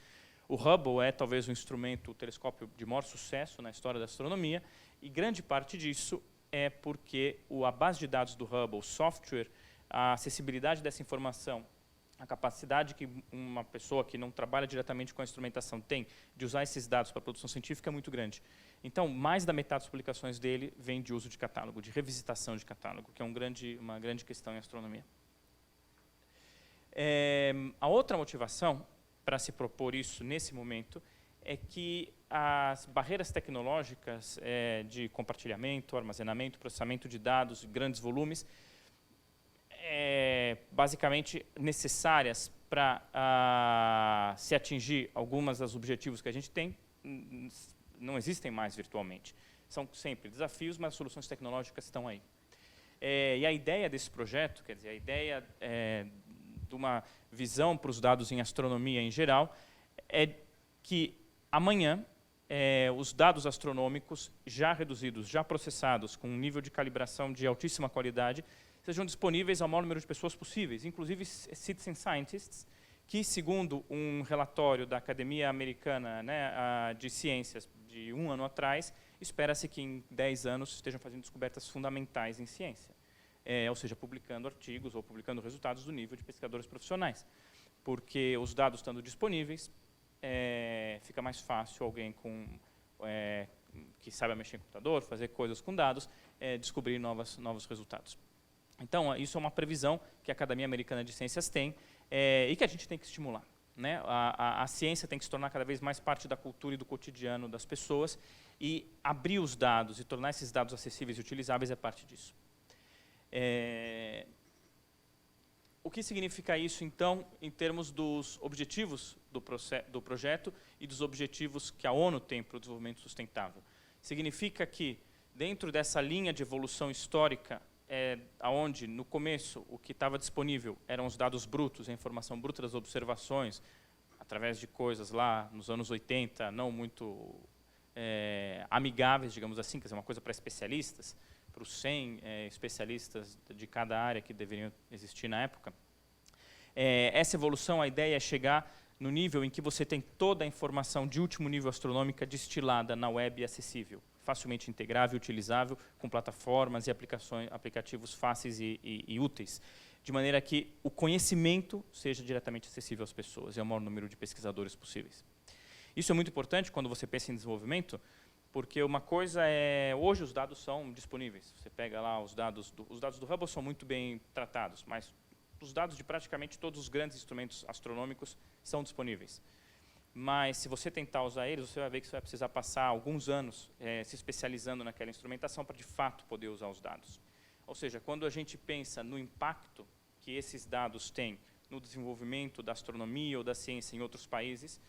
O Hubble é talvez o telescópio de maior sucesso na história da astronomia, e grande parte disso é porque a base de dados do Hubble, o software, a acessibilidade dessa informação, a capacidade que uma pessoa que não trabalha diretamente com a instrumentação tem de usar esses dados para a produção científica é muito grande. Então, mais da metade das publicações dele vem de uso de catálogo, de revisitação de catálogo, que é uma grande questão em astronomia. A outra motivação para se propor isso nesse momento é que as barreiras tecnológicas de compartilhamento, armazenamento, processamento de dados, grandes volumes, basicamente necessárias para se atingir algumas dos objetivos que a gente tem, não existem mais virtualmente. São sempre desafios, mas as soluções tecnológicas estão aí. E a ideia desse projeto, quer dizer, a ideia de uma visão para os dados em astronomia em geral, é que amanhã os dados astronômicos já reduzidos, já processados, com um nível de calibração de altíssima qualidade, sejam disponíveis ao maior número de pessoas possíveis, inclusive citizen scientists, que, segundo um relatório da Academia Americana, né, de Ciências, de 1 ano atrás, espera-se que em 10 anos estejam fazendo descobertas fundamentais em ciência, ou seja, publicando artigos ou publicando resultados do nível de pesquisadores profissionais. Porque os dados estando disponíveis, fica mais fácil alguém que saiba mexer em computador, fazer coisas com dados, descobrir novos resultados. Então, isso é uma previsão que a Academia Americana de Ciências tem e que a gente tem que estimular, né? A ciência tem que se tornar cada vez mais parte da cultura e do cotidiano das pessoas, e abrir os dados e tornar esses dados acessíveis e utilizáveis é parte disso. O que significa isso, então, em termos dos objetivos do projeto e dos objetivos que a ONU tem para o desenvolvimento sustentável? Significa que, dentro dessa linha de evolução histórica, onde, no começo, o que estava disponível eram os dados brutos, a informação bruta das observações, através de coisas lá nos anos 80, não muito amigáveis, digamos assim, quer dizer, uma coisa para especialistas, para os 100 especialistas de cada área que deveriam existir na época. Essa evolução, a ideia é chegar no nível em que você tem toda a informação de último nível astronômica destilada na web e acessível, facilmente integrável, utilizável, com plataformas e aplicativos fáceis e úteis, de maneira que o conhecimento seja diretamente acessível às pessoas e ao maior número de pesquisadores possíveis. Isso é muito importante quando você pensa em desenvolvimento, porque uma coisa hoje os dados são disponíveis. Você pega lá os dados do Hubble são muito bem tratados, mas os dados de praticamente todos os grandes instrumentos astronômicos são disponíveis. Mas se você tentar usar eles, você vai ver que você vai precisar passar alguns anos se especializando naquela instrumentação para de fato poder usar os dados. Ou seja, quando a gente pensa no impacto que esses dados têm no desenvolvimento da astronomia ou da ciência em outros países,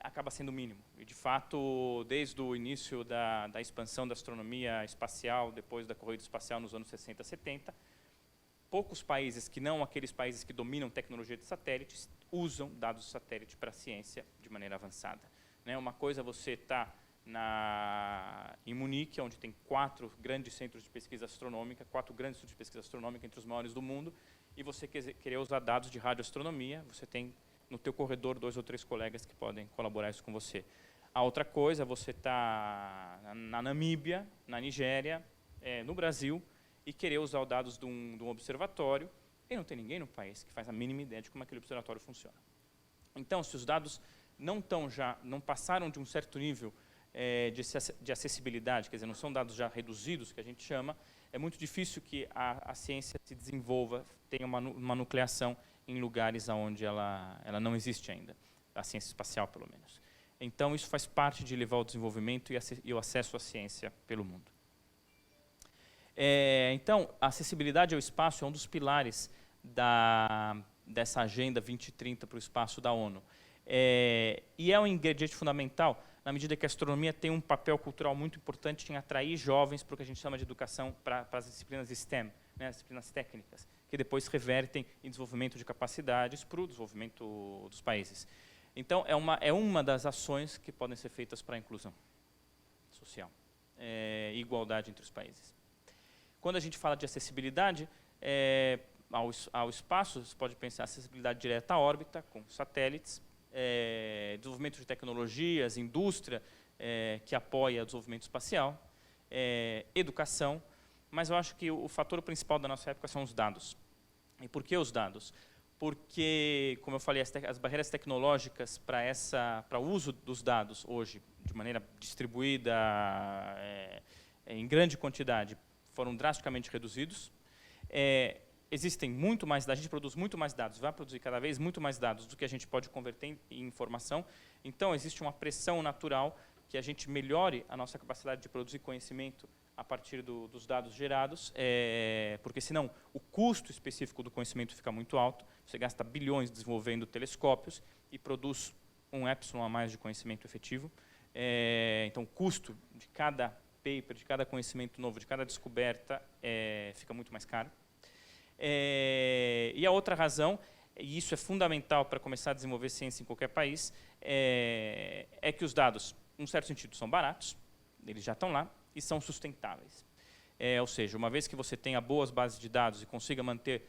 acaba sendo mínimo. E, de fato, desde o início da expansão da astronomia espacial, depois da corrida espacial nos anos 60, 70, poucos países, que não aqueles países que dominam tecnologia de satélites, usam dados de satélite para a ciência de maneira avançada. Né? Uma coisa é você estar em Munique, onde tem 4 grandes centros de pesquisa astronômica, 4 grandes centros de pesquisa astronômica entre os maiores do mundo, e você querer usar dados de radioastronomia, você tem no teu corredor 2 ou 3 colegas que podem colaborar isso com você. A outra coisa é você estar na Namíbia, na Nigéria, no Brasil, e querer usar os dados de um observatório, e não tem ninguém no país que faz a mínima ideia de como aquele observatório funciona. Então, se os dados não passaram de um certo nível de acessibilidade, quer dizer, não são dados já reduzidos, que a gente chama, é muito difícil que a ciência se desenvolva, tenha uma nucleação em lugares onde ela não existe ainda, a ciência espacial, pelo menos. Então, isso faz parte de levar o desenvolvimento e o acesso à ciência pelo mundo. Então, a acessibilidade ao espaço é um dos pilares dessa Agenda 2030 para o espaço da ONU. E é um ingrediente fundamental, na medida que a astronomia tem um papel cultural muito importante em atrair jovens para o que a gente chama de educação para as disciplinas STEM, né, as disciplinas técnicas, que depois revertem em desenvolvimento de capacidades para o desenvolvimento dos países. Então, é uma das ações que podem ser feitas para a inclusão social e igualdade entre os países. Quando a gente fala de acessibilidade ao espaço, você pode pensar acessibilidade direta à órbita, com satélites, desenvolvimento de tecnologias, indústria que apoia o desenvolvimento espacial, educação, mas eu acho que o fator principal da nossa época são os dados. E por que os dados? Porque, como eu falei, as barreiras tecnológicas para o uso dos dados hoje, de maneira distribuída, em grande quantidade, foram drasticamente reduzidos. existem muito mais dados, a gente produz muito mais dados, vai produzir cada vez muito mais dados do que a gente pode converter em informação. Então, existe uma pressão natural que a gente melhore a nossa capacidade de produzir conhecimento a partir dos dados gerados, porque senão o custo específico do conhecimento fica muito alto, você gasta bilhões desenvolvendo telescópios e produz um epsilon a mais de conhecimento efetivo. Então, o custo de cada paper, de cada conhecimento novo, de cada descoberta, fica muito mais caro. E a outra razão, e isso é fundamental para começar a desenvolver ciência em qualquer país, é que os dados, num certo sentido, são baratos, eles já estão lá, e são sustentáveis. Ou seja, uma vez que você tenha boas bases de dados e consiga manter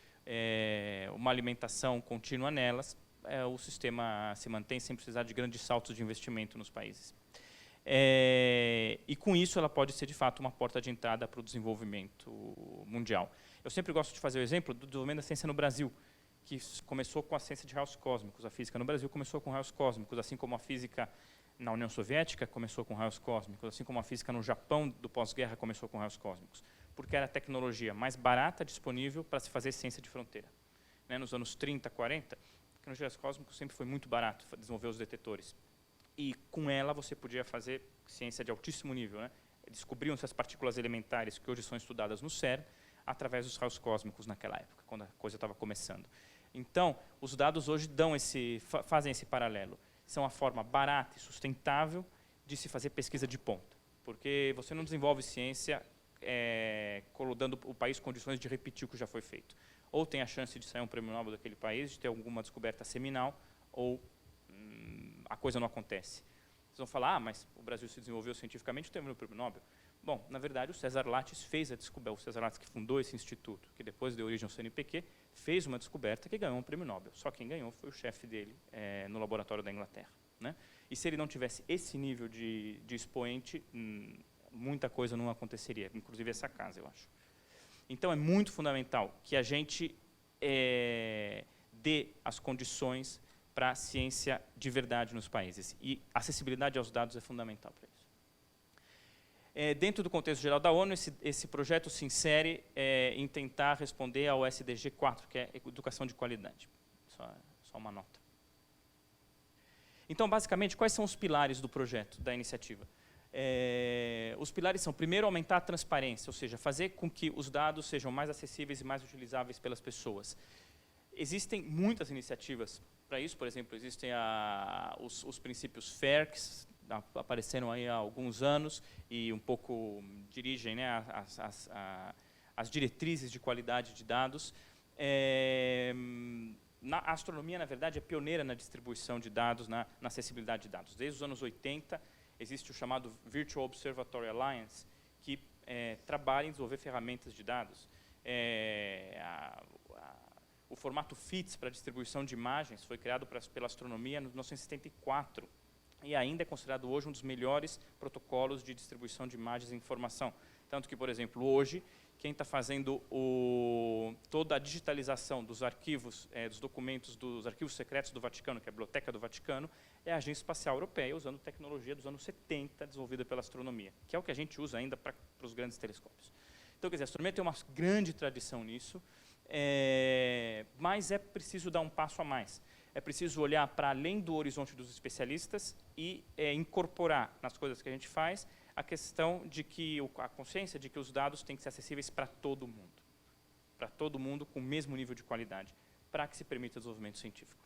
uma alimentação contínua nelas, o sistema se mantém sem precisar de grandes saltos de investimento nos países. E com isso ela pode ser de fato uma porta de entrada para o desenvolvimento mundial. Eu sempre gosto de fazer o exemplo do desenvolvimento da ciência no Brasil, que começou com a ciência de raios cósmicos. A física no Brasil começou com raios cósmicos, assim como a física na União Soviética começou com raios cósmicos, assim como a física no Japão do pós-guerra começou com raios cósmicos, porque era a tecnologia mais barata disponível para se fazer ciência de fronteira. Nos anos 30, 40, a tecnologia de raios cósmicos sempre foi muito barato desenvolver os detetores. E com ela você podia fazer ciência de altíssimo nível. Descobriam-se as partículas elementares que hoje são estudadas no CERN através dos raios cósmicos naquela época, quando a coisa estava começando. Então, os dados hoje fazem esse paralelo. São a forma barata e sustentável de se fazer pesquisa de ponta. Porque você não desenvolve ciência dando o país condições de repetir o que já foi feito. Ou tem a chance de sair um prêmio Nobel daquele país, de ter alguma descoberta seminal, ou a coisa não acontece. Vocês vão falar, mas o Brasil se desenvolveu cientificamente, teve um prêmio Nobel. Bom, na verdade, o César Lattes fez a descoberta, o César Lattes que fundou esse instituto, que depois deu origem ao CNPq, fez uma descoberta que ganhou um prêmio Nobel. Só quem ganhou foi o chefe dele no laboratório da Inglaterra. E se ele não tivesse esse nível de expoente, muita coisa não aconteceria, inclusive essa casa, eu acho. Então, é muito fundamental que a gente dê as condições para a ciência de verdade nos países. E acessibilidade aos dados é fundamental para isso. Dentro do contexto geral da ONU, esse projeto se insere em tentar responder ao SDG 4, que é educação de qualidade. Só uma nota. Então, basicamente, quais são os pilares do projeto, da iniciativa? Os pilares são, primeiro, aumentar a transparência, ou seja, fazer com que os dados sejam mais acessíveis e mais utilizáveis pelas pessoas. Existem muitas iniciativas para isso, por exemplo, existem os princípios FAIR, que apareceram aí há alguns anos e um pouco dirigem as diretrizes de qualidade de dados. A astronomia, na verdade, é pioneira na distribuição de dados, na acessibilidade de dados. Desde os anos 80, existe o chamado Virtual Observatory Alliance, que trabalha em desenvolver ferramentas de dados. O formato FITS para distribuição de imagens foi criado pela astronomia em 1974 e ainda é considerado hoje um dos melhores protocolos de distribuição de imagens e informação. Tanto que, por exemplo, hoje, quem está fazendo toda a digitalização dos arquivos, dos documentos, dos arquivos secretos do Vaticano, que é a Biblioteca do Vaticano, é a Agência Espacial Europeia, usando tecnologia dos anos 70, desenvolvida pela astronomia, que é o que a gente usa ainda para os grandes telescópios. Então, quer dizer, a astronomia tem uma grande tradição nisso, mas é preciso dar um passo a mais. É preciso olhar para além do horizonte dos especialistas e incorporar nas coisas que a gente faz a questão de que a consciência de que os dados têm que ser acessíveis para todo mundo com o mesmo nível de qualidade, para que se permita o desenvolvimento científico.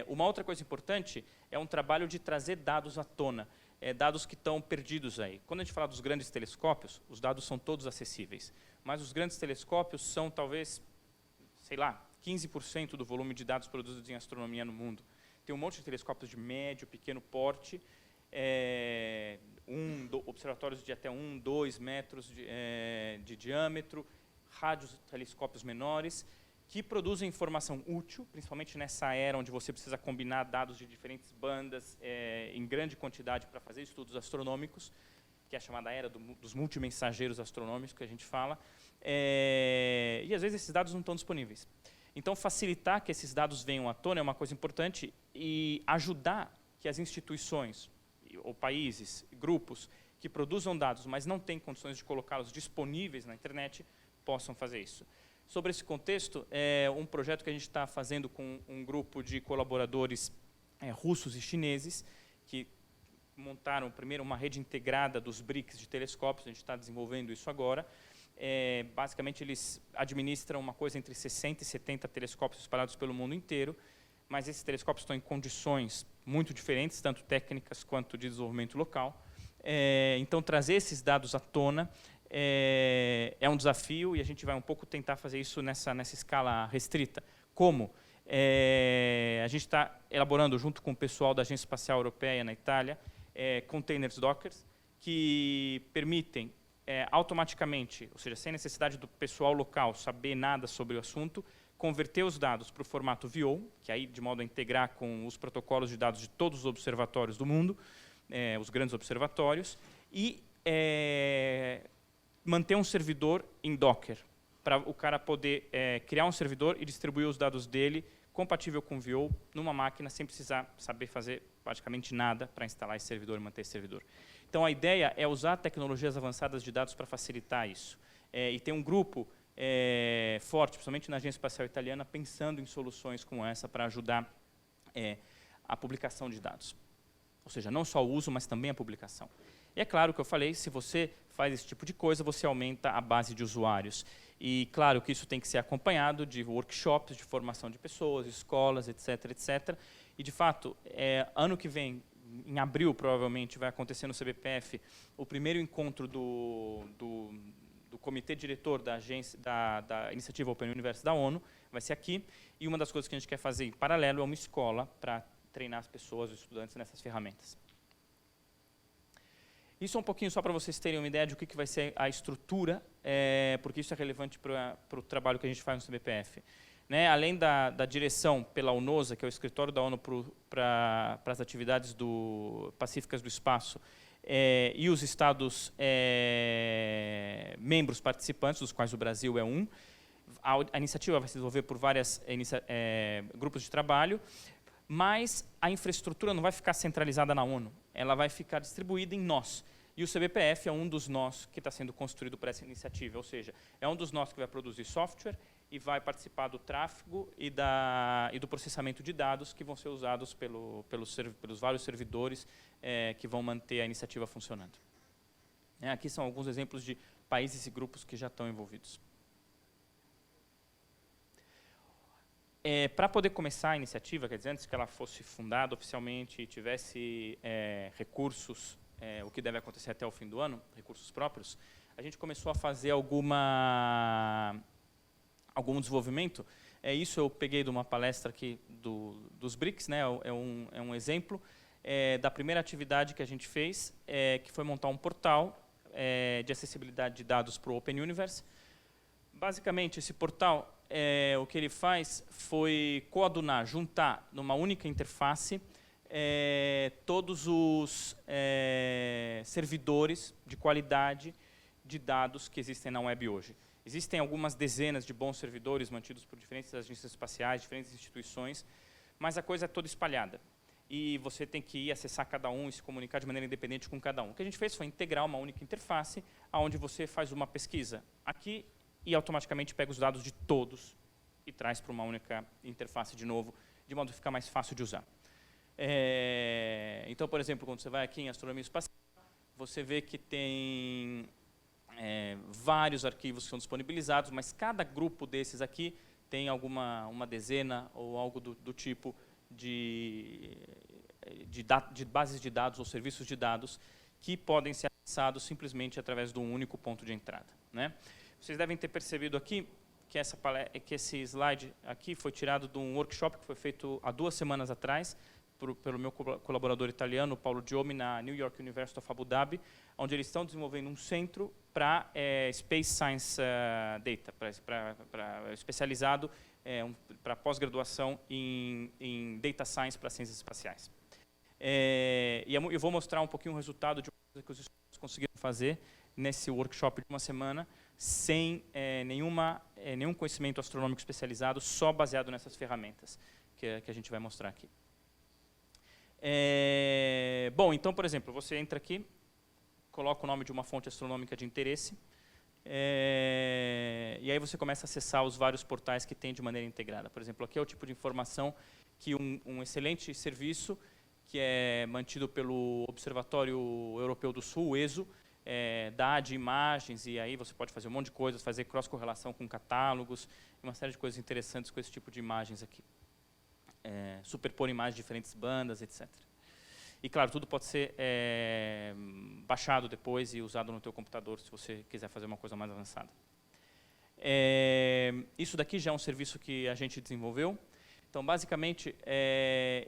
Uma outra coisa importante é um trabalho de trazer dados à tona, dados que estão perdidos aí. Quando a gente fala dos grandes telescópios, os dados são todos acessíveis, mas os grandes telescópios são talvez, sei lá, 15% do volume de dados produzidos em astronomia no mundo. Tem um monte de telescópios de médio, pequeno porte, observatórios de até 1, 2 metros de diâmetro, radiotelescópios menores, que produzem informação útil, principalmente nessa era onde você precisa combinar dados de diferentes bandas em grande quantidade para fazer estudos astronômicos, que é a chamada era dos multimensageiros astronômicos, que a gente fala, e às vezes esses dados não estão disponíveis. Então, facilitar que esses dados venham à tona é uma coisa importante e ajudar que as instituições, ou países, grupos, que produzam dados, mas não têm condições de colocá-los disponíveis na internet, possam fazer isso. Sobre esse contexto, é um projeto que a gente está fazendo com um grupo de colaboradores russos e chineses, que montaram primeiro uma rede integrada dos BRICS de telescópios, a gente está desenvolvendo isso agora. Basicamente, eles administram uma coisa entre 60 e 70 telescópios espalhados pelo mundo inteiro, mas esses telescópios estão em condições muito diferentes, tanto técnicas quanto de desenvolvimento local. Então, trazer esses dados à tona é um desafio, e a gente vai um pouco tentar fazer isso nessa escala restrita. Como? A gente está elaborando, junto com o pessoal da Agência Espacial Europeia na Itália, containers Dockers, que permitem automaticamente, ou seja, sem necessidade do pessoal local saber nada sobre o assunto, converter os dados para o formato VO, que aí de modo a integrar com os protocolos de dados de todos os observatórios do mundo, os grandes observatórios, e manter um servidor em Docker, para o cara poder criar um servidor e distribuir os dados dele compatível com VO numa máquina, sem precisar saber fazer praticamente nada para instalar esse servidor e manter esse servidor. Então, a ideia é usar tecnologias avançadas de dados para facilitar isso. E tem um grupo forte, principalmente na Agência Espacial Italiana, pensando em soluções como essa para ajudar a publicação de dados. Ou seja, não só o uso, mas também a publicação. E é claro que eu falei, se você faz esse tipo de coisa, você aumenta a base de usuários. E claro que isso tem que ser acompanhado de workshops, de formação de pessoas, escolas, etc., etc. E, de fato, ano que vem, em abril, provavelmente, vai acontecer no CBPF o primeiro encontro do comitê diretor da iniciativa Open Universe da ONU, vai ser aqui, e uma das coisas que a gente quer fazer em paralelo é uma escola para treinar as pessoas, os estudantes, nessas ferramentas. Isso é um pouquinho só para vocês terem uma ideia de o que vai ser a estrutura, porque isso é relevante para o trabalho que a gente faz no CBPF. Além da direção pela UNOSA, que é o escritório da ONU para as atividades pacíficas do espaço, e os estados membros participantes, dos quais o Brasil é um, a iniciativa vai se desenvolver por vários grupos de trabalho, mas a infraestrutura não vai ficar centralizada na ONU, ela vai ficar distribuída em nós. E o CBPF é um dos nós que está sendo construído por essa iniciativa, ou seja, é um dos nós que vai produzir software e vai participar do tráfego e do processamento de dados que vão ser usados pelos vários servidores que vão manter a iniciativa funcionando. Aqui são alguns exemplos de países e grupos que já estão envolvidos. Para poder começar a iniciativa, quer dizer, antes que ela fosse fundada oficialmente e tivesse recursos, o que deve acontecer até o fim do ano, recursos próprios, a gente começou a fazer algum desenvolvimento. Isso eu peguei de uma palestra aqui dos BRICS, é um exemplo da primeira atividade que a gente fez, que foi montar um portal de acessibilidade de dados para o Open Universe. Basicamente, esse portal, o que ele faz foi coadunar, juntar numa única interface todos os servidores de qualidade de dados que existem na web hoje. Existem algumas dezenas de bons servidores mantidos por diferentes agências espaciais, diferentes instituições, mas a coisa é toda espalhada. E você tem que ir acessar cada um e se comunicar de maneira independente com cada um. O que a gente fez foi integrar uma única interface, onde você faz uma pesquisa aqui e automaticamente pega os dados de todos e traz para uma única interface de novo, de modo que fica mais fácil de usar. Então, por exemplo, quando você vai aqui em astronomia espacial, você vê que tem vários arquivos que são disponibilizados, mas cada grupo desses aqui tem uma dezena ou algo do tipo de bases de dados ou serviços de dados que podem ser acessados simplesmente através de um único ponto de entrada. Vocês devem ter percebido aqui que esse slide aqui foi tirado de um workshop que foi feito há 2 semanas atrás pelo meu colaborador italiano, Paulo Diomi, na New York University of Abu Dhabi, onde eles estão desenvolvendo um centro para Space Science Data, especializado para pós-graduação em Data Science para ciências espaciais. E eu vou mostrar um pouquinho o resultado de uma coisa que os estudantes conseguiram fazer nesse workshop de 1 semana, sem nenhum conhecimento astronômico especializado, só baseado nessas ferramentas que a gente vai mostrar aqui. Bom, então, por exemplo, você entra aqui, coloca o nome de uma fonte astronômica de interesse E aí você começa a acessar os vários portais que tem de maneira integrada. Por exemplo, aqui é o tipo de informação que um excelente serviço, que é mantido pelo Observatório Europeu do Sul, o ESO, dá de imagens, e aí você pode fazer um monte de coisas, fazer cross-correlação com catálogos, uma série de coisas interessantes com esse tipo de imagens aqui. Superpor imagens de diferentes bandas, etc. E, claro, tudo pode ser baixado depois e usado no teu computador, se você quiser fazer uma coisa mais avançada. Isso daqui já é um serviço que a gente desenvolveu. Então, basicamente,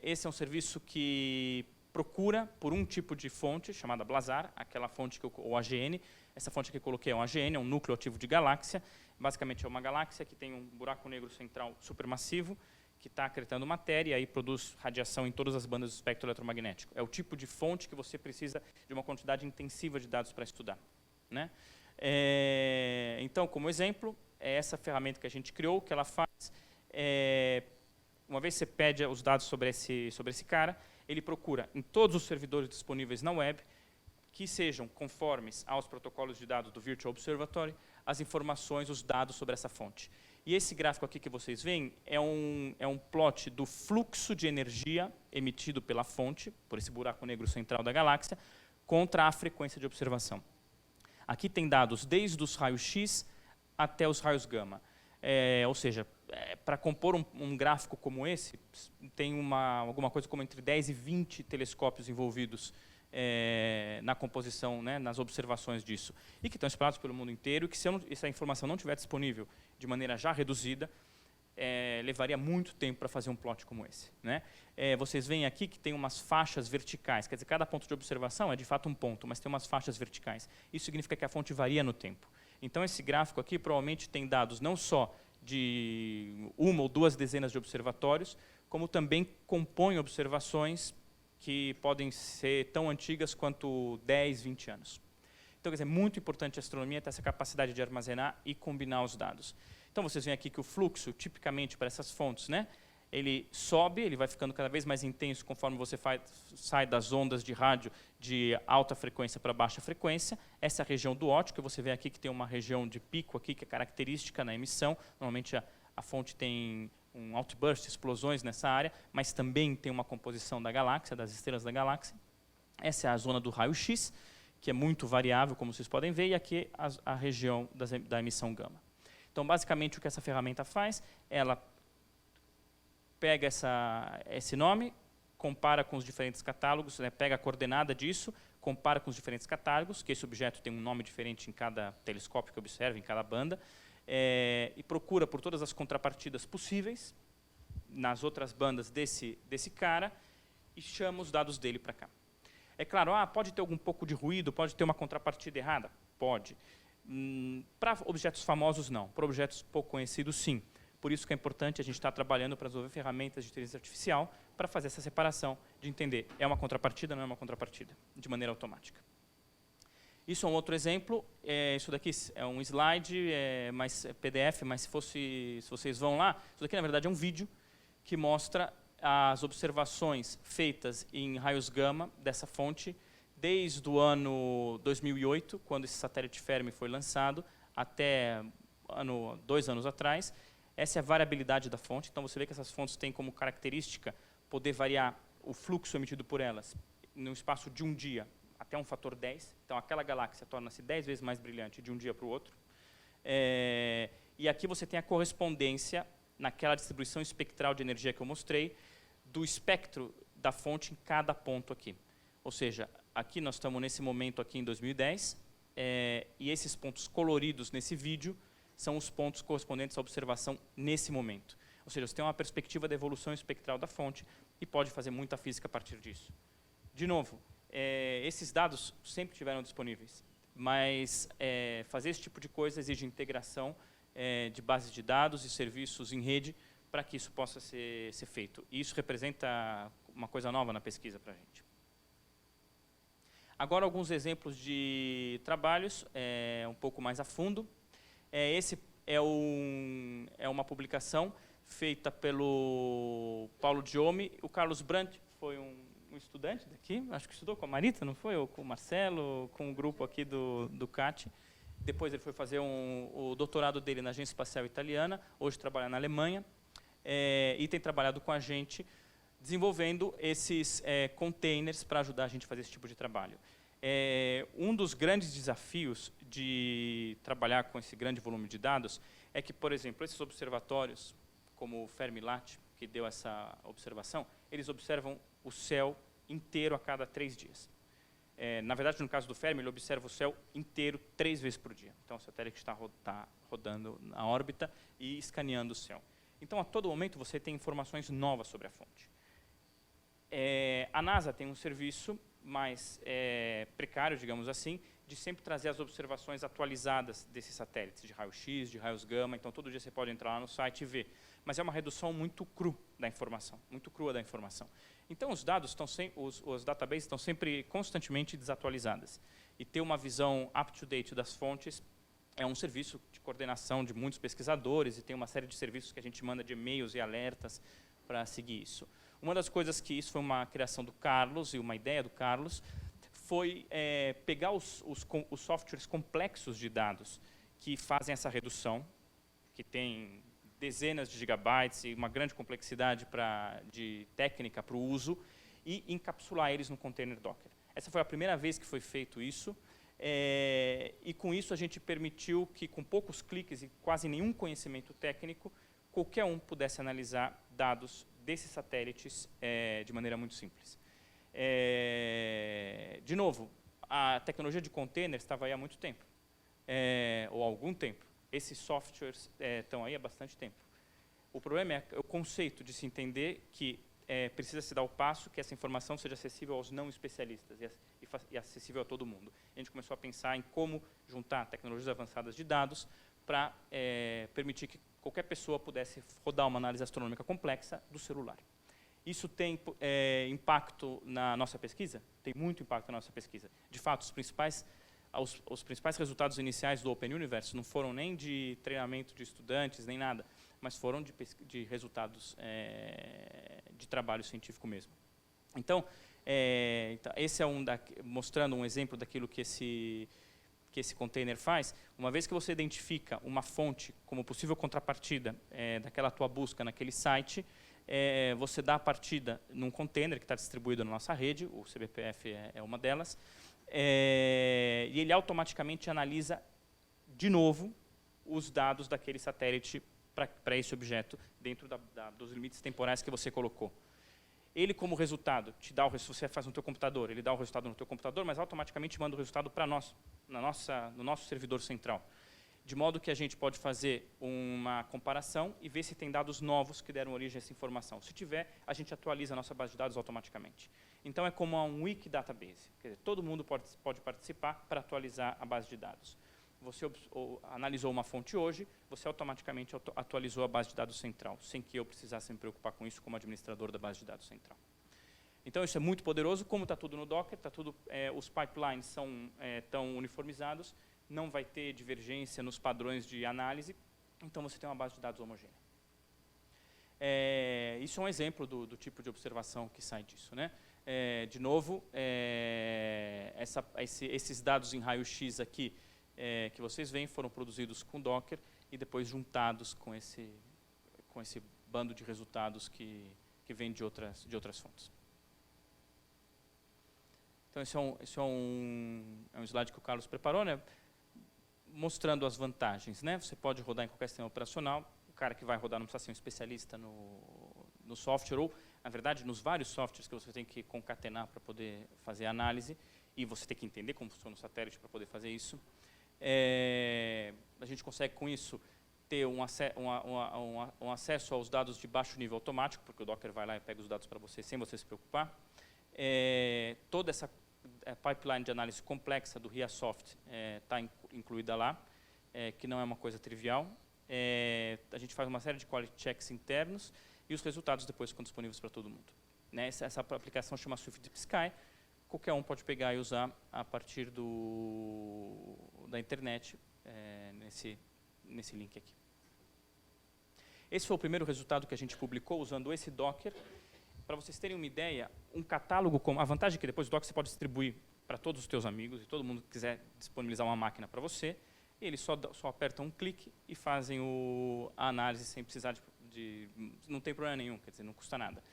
esse é um serviço que procura por um tipo de fonte, chamada Blazar, aquela fonte, ou AGN. Essa fonte que eu coloquei é um AGN, é um núcleo ativo de galáxia. Basicamente, é uma galáxia que tem um buraco negro central supermassivo, que está acretando matéria e aí produz radiação em todas as bandas do espectro eletromagnético. É o tipo de fonte que você precisa de uma quantidade intensiva de dados para estudar, né? Então, como exemplo, é essa ferramenta que a gente criou, que ela faz, uma vez que você pede os dados sobre esse cara, ele procura em todos os servidores disponíveis na web, que sejam conformes aos protocolos de dados do Virtual Observatory, as informações, os dados sobre essa fonte. E esse gráfico aqui que vocês veem é um plot do fluxo de energia emitido pela fonte, por esse buraco negro central da galáxia, contra a frequência de observação. Aqui tem dados desde os raios X até os raios gama. Ou seja, para compor um gráfico como esse, tem alguma coisa como entre 10 e 20 telescópios envolvidos na composição, né, nas observações disso, e que estão espalhados pelo mundo inteiro, e que se essa informação não estiver disponível de maneira já reduzida, levaria muito tempo para fazer um plot como esse, né? Vocês veem aqui que tem umas faixas verticais, quer dizer, cada ponto de observação é de fato um ponto, mas tem umas faixas verticais. Isso significa que a fonte varia no tempo. Então, esse gráfico aqui provavelmente tem dados não só de 1 ou 2 dezenas de observatórios, como também compõe observações que podem ser tão antigas quanto 10, 20 anos. Então, quer dizer, é muito importante a astronomia ter essa capacidade de armazenar e combinar os dados. Então, vocês veem aqui que o fluxo, tipicamente para essas fontes, né, ele sobe, ele vai ficando cada vez mais intenso conforme você sai das ondas de rádio de alta frequência para baixa frequência. Essa é a região do ótico, você vê aqui que tem uma região de pico aqui, que é característica na emissão. Normalmente a fonte tem um outburst, explosões nessa área, mas também tem uma composição da galáxia, das estrelas da galáxia. Essa é a zona do raio-x, que é muito variável, como vocês podem ver, e aqui a região da emissão gama. Então, basicamente, o que essa ferramenta faz, ela pega esse nome, compara com os diferentes catálogos, né, pega a coordenada disso, compara com os diferentes catálogos, que esse objeto tem um nome diferente em cada telescópio que observa, em cada banda, e procura por todas as contrapartidas possíveis nas outras bandas desse cara e chama os dados dele para cá. É claro, pode ter algum pouco de ruído, pode ter uma contrapartida errada? Pode. Para objetos famosos, não. Para objetos pouco conhecidos, sim. Por isso que é importante a gente estar trabalhando para desenvolver ferramentas de inteligência artificial para fazer essa separação, de entender, é uma contrapartida ou não é uma contrapartida, de maneira automática. Isso é um outro exemplo. Isso daqui é um slide, PDF, mas se vocês vão lá, isso daqui, na verdade, é um vídeo que mostra as observações feitas em raios gama dessa fonte desde o ano 2008, quando esse satélite Fermi foi lançado, até 2 anos atrás. Essa é a variabilidade da fonte. Então, você vê que essas fontes têm como característica poder variar o fluxo emitido por elas no espaço de um dia até um fator 10. Então, aquela galáxia torna-se 10 vezes mais brilhante de um dia para o outro. E aqui você tem a correspondência, naquela distribuição espectral de energia que eu mostrei, do espectro da fonte em cada ponto aqui. Ou seja, aqui nós estamos nesse momento aqui em 2010, e esses pontos coloridos nesse vídeo são os pontos correspondentes à observação nesse momento. Ou seja, você tem uma perspectiva da evolução espectral da fonte e pode fazer muita física a partir disso. De novo, esses dados sempre estiveram disponíveis, mas fazer esse tipo de coisa exige integração de bases de dados e serviços em rede para que isso possa ser feito. E isso representa uma coisa nova na pesquisa para a gente. Agora, alguns exemplos de trabalhos um pouco mais a fundo. Esse é uma publicação feita pelo Paulo Diome. O Carlos Brandt foi um estudante daqui, acho que estudou com a Marita, não foi? Ou com o Marcelo, com o grupo aqui do CAT. depois ele foi fazer o doutorado dele na Agência Espacial Italiana, hoje trabalha na Alemanha, e tem trabalhado com a gente, desenvolvendo esses containers para ajudar a gente a fazer esse tipo de trabalho. Um dos grandes desafios de trabalhar com esse grande volume de dados é que, por exemplo, esses observatórios, como o Fermi-LAT, que deu essa observação, eles observam o céu inteiro a cada 3 dias. Na verdade, no caso do Fermi, ele observa o céu inteiro 3 vezes por dia. Então, o satélite está rodando na órbita e escaneando o céu. Então, a todo momento, você tem informações novas sobre a fonte. A NASA tem um serviço mais precário, digamos assim, de sempre trazer as observações atualizadas desses satélites, de raio-x, de raios gama. Então, todo dia você pode entrar lá no site e ver. Mas é uma redução muito crua da informação, muito crua da informação. Então, os dados estão os databases estão sempre constantemente desatualizadas. E ter uma visão up-to-date das fontes é um serviço de coordenação de muitos pesquisadores, e tem uma série de serviços que a gente manda de e-mails e alertas para seguir isso. Uma das coisas que isso foi uma criação do Carlos, e uma ideia do Carlos, foi pegar os softwares complexos de dados que fazem essa redução, que tem dezenas de gigabytes e uma grande complexidade de técnica para o uso, e encapsular eles no container Docker. Essa foi a primeira vez que foi feito isso, e com isso a gente permitiu que, com poucos cliques e quase nenhum conhecimento técnico, qualquer um pudesse analisar dados desses satélites de maneira muito simples. De novo, a tecnologia de container estava aí há muito tempo, ou há algum tempo. Esses softwares estão aí há bastante tempo. O problema é o conceito de se entender que precisa se dar o passo que essa informação seja acessível aos não especialistas e acessível a todo mundo. A gente começou a pensar em como juntar tecnologias avançadas de dados para permitir que qualquer pessoa pudesse rodar uma análise astronômica complexa do celular. Isso tem impacto na nossa pesquisa? Tem muito impacto na nossa pesquisa. De fato, os principais resultados iniciais do Open Universe não foram nem de treinamento de estudantes, nem nada, mas foram de resultados de trabalho científico mesmo. Então, esse é mostrando um exemplo daquilo que esse container faz. Uma vez que você identifica uma fonte como possível contrapartida daquela tua busca naquele site, você dá a partida num container que está distribuído na nossa rede, o CBPF é uma delas, e ele automaticamente analisa de novo os dados daquele satélite para esse objeto, dentro dos limites temporais que você colocou. Ele, como resultado, te dá se você faz no teu computador, ele dá o resultado no teu computador, mas automaticamente manda o resultado para nós, no nosso servidor central. De modo que a gente pode fazer uma comparação e ver se tem dados novos que deram origem a essa informação. Se tiver, a gente atualiza a nossa base de dados automaticamente. Então, é como um Wiki-database. Quer dizer, todo mundo pode participar para atualizar a base de dados. Você analisou uma fonte hoje, você automaticamente atualizou a base de dados central, sem que eu precisasse me preocupar com isso como administrador da base de dados central. Então, isso é muito poderoso. Como está tudo no Docker, os pipelines estão uniformizados, não vai ter divergência nos padrões de análise, então você tem uma base de dados homogênea. Isso é um exemplo do tipo de observação que sai disso, né? De novo, esses dados em raio-x aqui que vocês veem foram produzidos com Docker e depois juntados com esse bando de resultados que vem de outras fontes. Então, esse é um slide que o Carlos preparou, né? Mostrando as vantagens, né? Você pode rodar em qualquer sistema operacional. O cara que vai rodar não precisa ser um especialista no software, ou, na verdade, nos vários softwares que você tem que concatenar para poder fazer a análise, e você tem que entender como funciona o satélite para poder fazer isso. A gente consegue, com isso, ter um acesso aos dados de baixo nível automático, porque o Docker vai lá e pega os dados para você sem você se preocupar. Toda essa pipeline de análise complexa do RIASoft está incluída lá, que não é uma coisa trivial. A gente faz uma série de quality checks internos e os resultados depois ficam disponíveis para todo mundo. Né? Essa aplicação chama Swift Deep Sky. Qualquer um pode pegar e usar a partir da internet nesse link aqui. Esse foi o primeiro resultado que a gente publicou usando esse Docker. Para vocês terem uma ideia, um catálogo a vantagem é que depois o Docker você pode distribuir para todos os teus amigos e todo mundo que quiser disponibilizar uma máquina para você. e eles só apertam um clique e fazem a análise sem precisar não tem problema nenhum, quer dizer, não custa nada.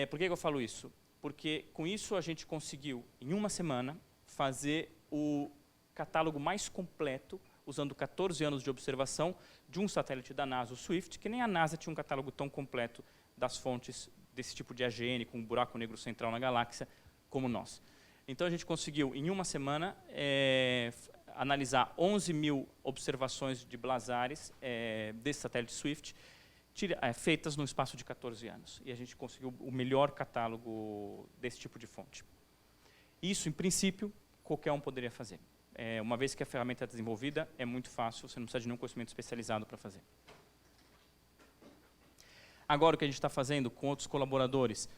Por que eu falo isso? Porque com isso a gente conseguiu, em uma semana, fazer o catálogo mais completo, usando 14 anos de observação, de um satélite da NASA, o SWIFT, que nem a NASA tinha um catálogo tão completo das fontes desse tipo de AGN, com um buraco negro central na galáxia, como nós. Então a gente conseguiu, em uma semana, analisar 11 mil observações de blazares desse satélite SWIFT, feitas no espaço de 14 anos. E a gente conseguiu o melhor catálogo desse tipo de fonte. Isso, em princípio, qualquer um poderia fazer. Uma vez que a ferramenta é desenvolvida, é muito fácil, você não precisa de nenhum conhecimento especializado para fazer. Agora, o que a gente está fazendo com outros colaboradores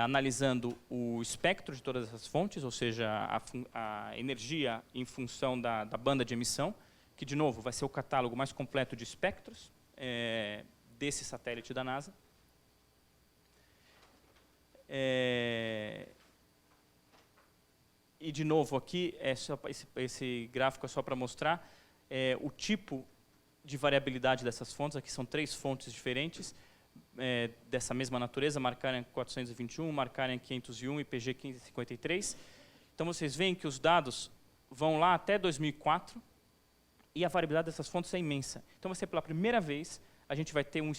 analisando o espectro de todas essas fontes, ou seja, a energia em função da banda de emissão, que, de novo, vai ser o catálogo mais completo de espectros desse satélite da NASA. E, de novo, aqui, esse gráfico é só para mostrar o tipo de variabilidade dessas fontes. Aqui são 3 fontes diferentes dessa mesma natureza, Markarian 421, Markarian 501 e PG 1553. Então, vocês veem que os dados vão lá até 2004 e a variabilidade dessas fontes é imensa. Então, vai ser pela primeira vez, a gente vai ter um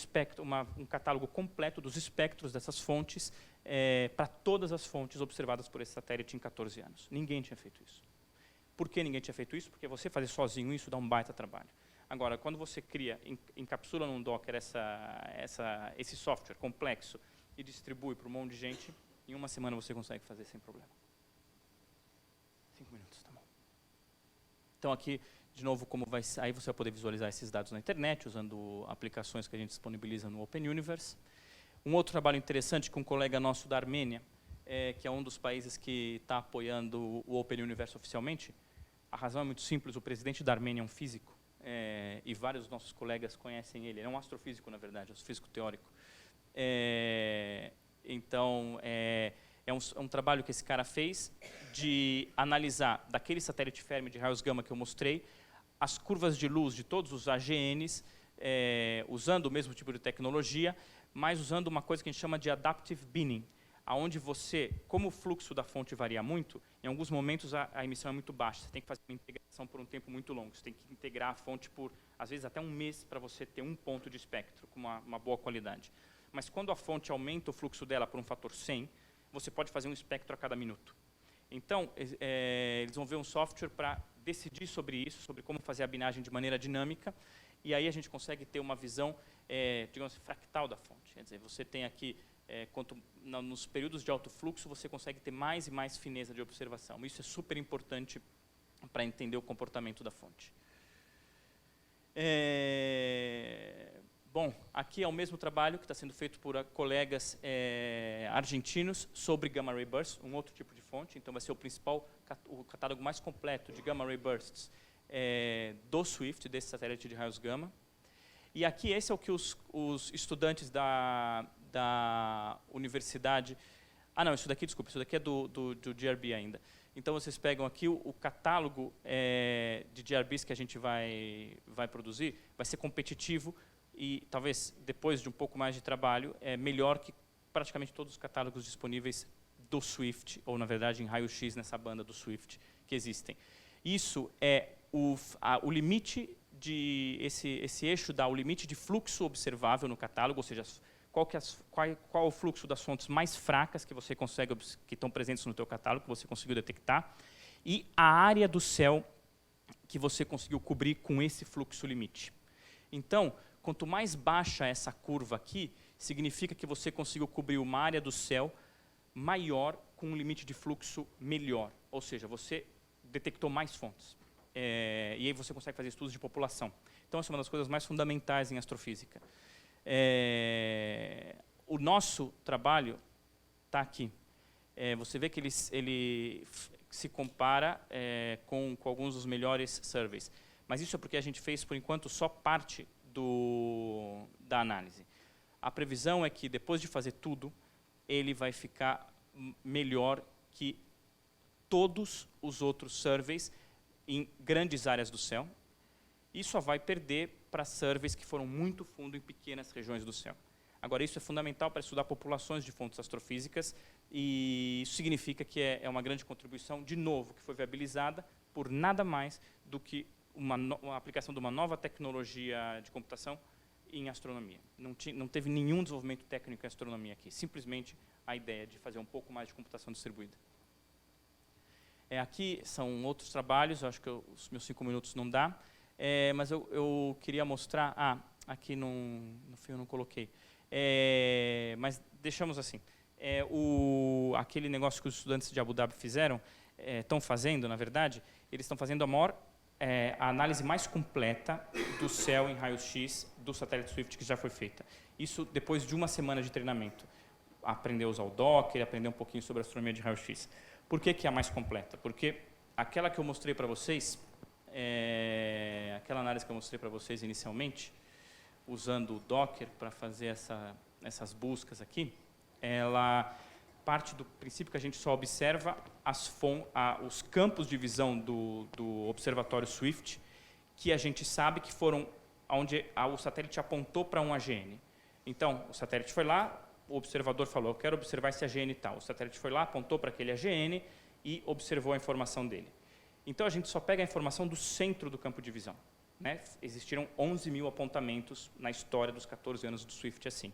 catálogo completo dos espectros dessas fontes para todas as fontes observadas por esse satélite em 14 anos. Ninguém tinha feito isso. Por que ninguém tinha feito isso? Porque você fazer sozinho isso dá um baita trabalho. Agora, quando você encapsula num Docker esse software complexo e distribui para um monte de gente, em uma semana você consegue fazer sem problema. 5 minutos, tá bom. Então, aqui, de novo, aí você vai poder visualizar esses dados na internet, usando aplicações que a gente disponibiliza no Open Universe. Um outro trabalho interessante com um colega nosso da Armênia, que é um dos países que está apoiando o Open Universe oficialmente. A razão é muito simples, o presidente da Armênia é um físico, e vários dos nossos colegas conhecem ele. Ele é um astrofísico, na verdade, astrofísico teórico. Então, é um trabalho que esse cara fez de analisar, daquele satélite Fermi de raios gama que eu mostrei, as curvas de luz de todos os AGNs, usando o mesmo tipo de tecnologia, mas usando uma coisa que a gente chama de adaptive binning, onde você, como o fluxo da fonte varia muito, em alguns momentos a emissão é muito baixa, você tem que fazer uma integração por um tempo muito longo, você tem que integrar a fonte por, às vezes, até um mês para você ter um ponto de espectro com uma boa qualidade. Mas quando a fonte aumenta o fluxo dela por um fator 100, você pode fazer um espectro a cada minuto. Então, eles vão ver um software para decidir sobre isso, sobre como fazer a binagem de maneira dinâmica, e aí a gente consegue ter uma visão, digamos assim, fractal da fonte. Quer dizer, você tem aqui, nos períodos de alto fluxo, você consegue ter mais e mais fineza de observação. Isso é super importante para entender o comportamento da fonte. Bom, aqui é o mesmo trabalho que está sendo feito por colegas argentinos sobre gamma ray bursts, um outro tipo de fonte. Então, vai ser o catálogo mais completo de gamma ray bursts do SWIFT, desse satélite de raios gama. E aqui esse é o que os estudantes da universidade... não, isso daqui, desculpa, isso daqui é do GRB ainda. Então, vocês pegam aqui o catálogo de GRBs que a gente vai produzir, vai ser competitivo e, talvez, depois de um pouco mais de trabalho, melhor que praticamente todos os catálogos disponíveis do SWIFT, ou, na verdade, em raio-x nessa banda do SWIFT que existem. Isso é o limite esse eixo dá o limite de fluxo observável no catálogo, ou seja, qual o fluxo das fontes mais fracas que você consegue, que estão presentes no teu catálogo, que você conseguiu detectar, e a área do céu que você conseguiu cobrir com esse fluxo limite. Então, quanto mais baixa essa curva aqui, significa que você conseguiu cobrir uma área do céu maior com um limite de fluxo melhor, ou seja, você detectou mais fontes. E aí você consegue fazer estudos de população. Então, essa é uma das coisas mais fundamentais em astrofísica. O nosso trabalho está aqui. Você vê que ele se compara com alguns dos melhores surveys. Mas isso é porque a gente fez, por enquanto, só parte da análise. A previsão é que, depois de fazer tudo, ele vai ficar melhor que todos os outros surveys, em grandes áreas do céu e só vai perder para surveys que foram muito fundo em pequenas regiões do céu. Agora, isso é fundamental para estudar populações de fontes astrofísicas e isso significa que é uma grande contribuição, de novo, que foi viabilizada por nada mais do que uma aplicação de uma nova tecnologia de computação em astronomia. Não teve nenhum desenvolvimento técnico em astronomia aqui, simplesmente a ideia de fazer um pouco mais de computação distribuída. Aqui são outros trabalhos, eu acho que os meus 5 minutos não dá, mas eu queria mostrar, aqui no fim eu não coloquei, mas deixamos assim, aquele negócio que os estudantes de Abu Dhabi fizeram, estão fazendo, na verdade, eles estão fazendo a análise mais completa do céu em raios-x do satélite Swift que já foi feita. Isso depois de uma semana de treinamento. Aprender a usar o Docker, aprender um pouquinho sobre astronomia de raio-x. Por que é a mais completa? Porque aquela que eu mostrei para vocês, aquela análise que eu mostrei para vocês inicialmente, usando o Docker para fazer essas buscas aqui, ela parte do princípio que a gente só observa os campos de visão do observatório Swift, que a gente sabe que foram onde o satélite apontou para um AGN. Então, o satélite foi lá, o observador falou, eu quero observar esse AGN tal. O satélite foi lá, apontou para aquele AGN e observou a informação dele. Então, a gente só pega a informação do centro do campo de visão. Né? Existiram 11 mil apontamentos na história dos 14 anos do Swift assim.